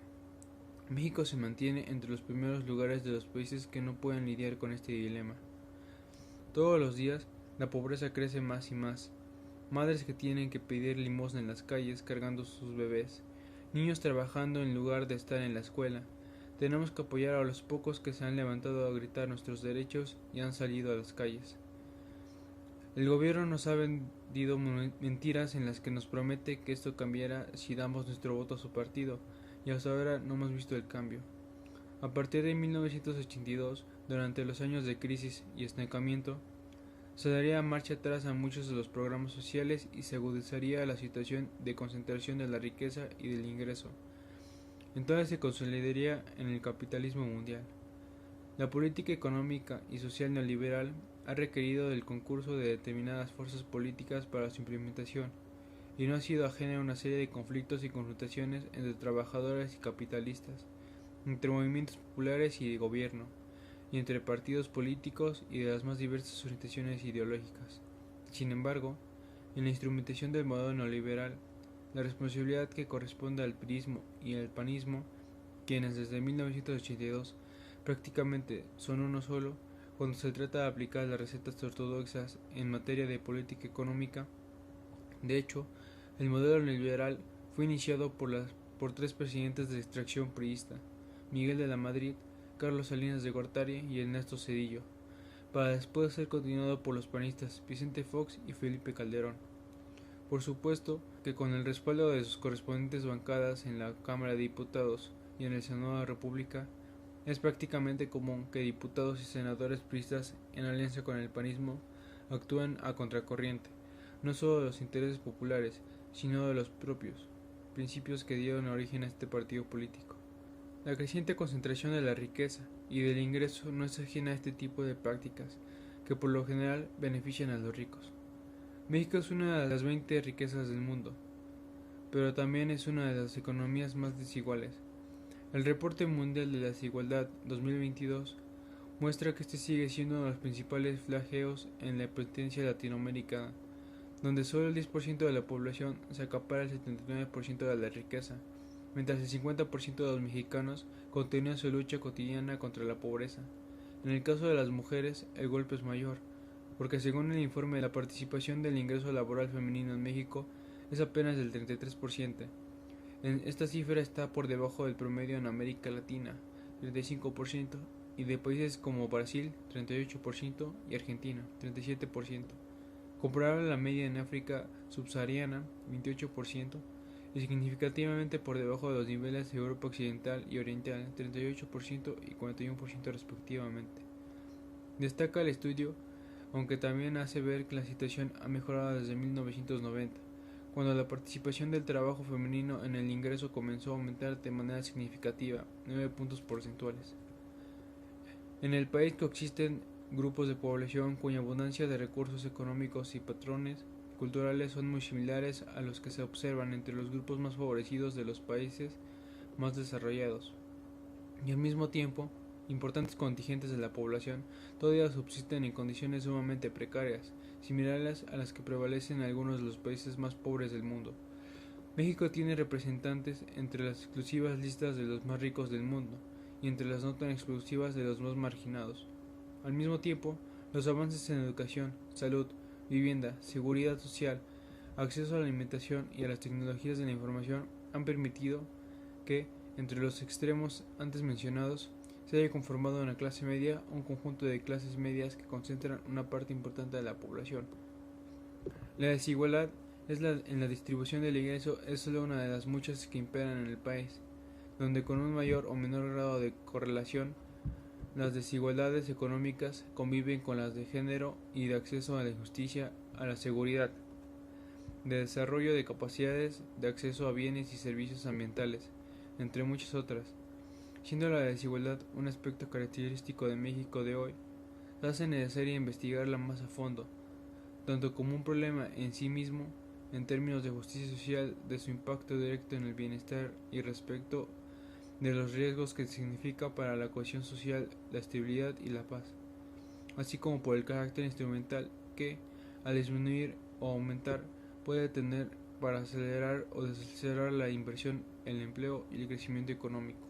México se mantiene entre los primeros lugares de los países que no pueden lidiar con este dilema. Todos los días, la pobreza crece más y más. Madres que tienen que pedir limosna en las calles cargando sus bebés, niños trabajando en lugar de estar en la escuela. Tenemos que apoyar a los pocos que se han levantado a gritar nuestros derechos y han salido a las calles. El gobierno nos ha vendido mentiras en las que nos promete que esto cambiará si damos nuestro voto a su partido, y hasta ahora no hemos visto el cambio. A partir de 1982, durante los años de crisis y estancamiento, se daría marcha atrás a muchos de los programas sociales y se agudizaría la situación de concentración de la riqueza y del ingreso. Entonces se consolidaría en el capitalismo mundial. La política económica y social neoliberal ha requerido del concurso de determinadas fuerzas políticas para su implementación, y no ha sido ajena a una serie de conflictos y confrontaciones entre trabajadores y capitalistas, entre movimientos populares y de gobierno, y entre partidos políticos y de las más diversas orientaciones ideológicas. Sin embargo, en la instrumentación del modelo neoliberal, la responsabilidad que corresponde al priismo y al panismo, quienes desde 1982 prácticamente son uno solo, cuando se trata de aplicar las recetas ortodoxas en materia de política económica. De hecho, el modelo neoliberal fue iniciado por tres presidentes de extracción priista: Miguel de la Madrid, Carlos Salinas de Gortari y Ernesto Zedillo, para después ser continuado por los panistas Vicente Fox y Felipe Calderón. Por supuesto que con el respaldo de sus correspondientes bancadas en la Cámara de Diputados y en el Senado de la República, es prácticamente común que diputados y senadores priistas, en alianza con el panismo, actúen a contracorriente, no solo de los intereses populares, sino de los propios principios que dieron origen a este partido político. La creciente concentración de la riqueza y del ingreso no es ajena a este tipo de prácticas, que por lo general benefician a los ricos. México es una de las 20 riquezas del mundo. pero también es una de las economías más desiguales. El Reporte Mundial de la Desigualdad 2022 muestra que este sigue siendo uno de los principales flagelos en la potencia latinoamericana, donde solo el 10% de la población se acapara el 79% de la riqueza, mientras el 50% de los mexicanos continúa su lucha cotidiana contra la pobreza. En el caso de las mujeres, el golpe es mayor, porque según el informe, la participación del ingreso laboral femenino en México es apenas del 33%. Esta cifra está por debajo del promedio en América Latina, 35%, y de países como Brasil, 38%, y Argentina, 37%. Comparable a la media en África subsahariana, 28%, y significativamente por debajo de los niveles de Europa Occidental y Oriental, 38% y 41% respectivamente. Destaca el estudio, aunque también hace ver que la situación ha mejorado desde 1990, cuando la participación del trabajo femenino en el ingreso comenzó a aumentar de manera significativa, 9 puntos porcentuales. En el país coexisten grupos de población cuya abundancia de recursos económicos y patrones culturales son muy similares a los que se observan entre los grupos más favorecidos de los países más desarrollados. Y al mismo tiempo, importantes contingentes de la población todavía subsisten en condiciones sumamente precarias, similares a las que prevalecen en algunos de los países más pobres del mundo. México tiene representantes entre las exclusivas listas de los más ricos del mundo y entre las no tan exclusivas de los más marginados. Al mismo tiempo, los avances en educación, salud, vivienda, seguridad social, acceso a la alimentación y a las tecnologías de la información han permitido que, entre los extremos antes mencionados, se haya conformado una clase media, un conjunto de clases medias que concentran una parte importante de la población. La desigualdad en la distribución del ingreso es solo una de las muchas que imperan en el país, donde con un mayor o menor grado de correlación, las desigualdades económicas conviven con las de género y de acceso a la justicia, a la seguridad, de desarrollo de capacidades, de acceso a bienes y servicios ambientales, entre muchas otras. Siendo la desigualdad un aspecto característico de México de hoy, se hace necesario investigarla más a fondo, tanto como un problema en sí mismo, en términos de justicia social, de su impacto directo en el bienestar y respecto de los riesgos que significa para la cohesión social, la estabilidad y la paz, así como por el carácter instrumental que, al disminuir o aumentar, puede tener para acelerar o desacelerar la inversión, el empleo y el crecimiento económico.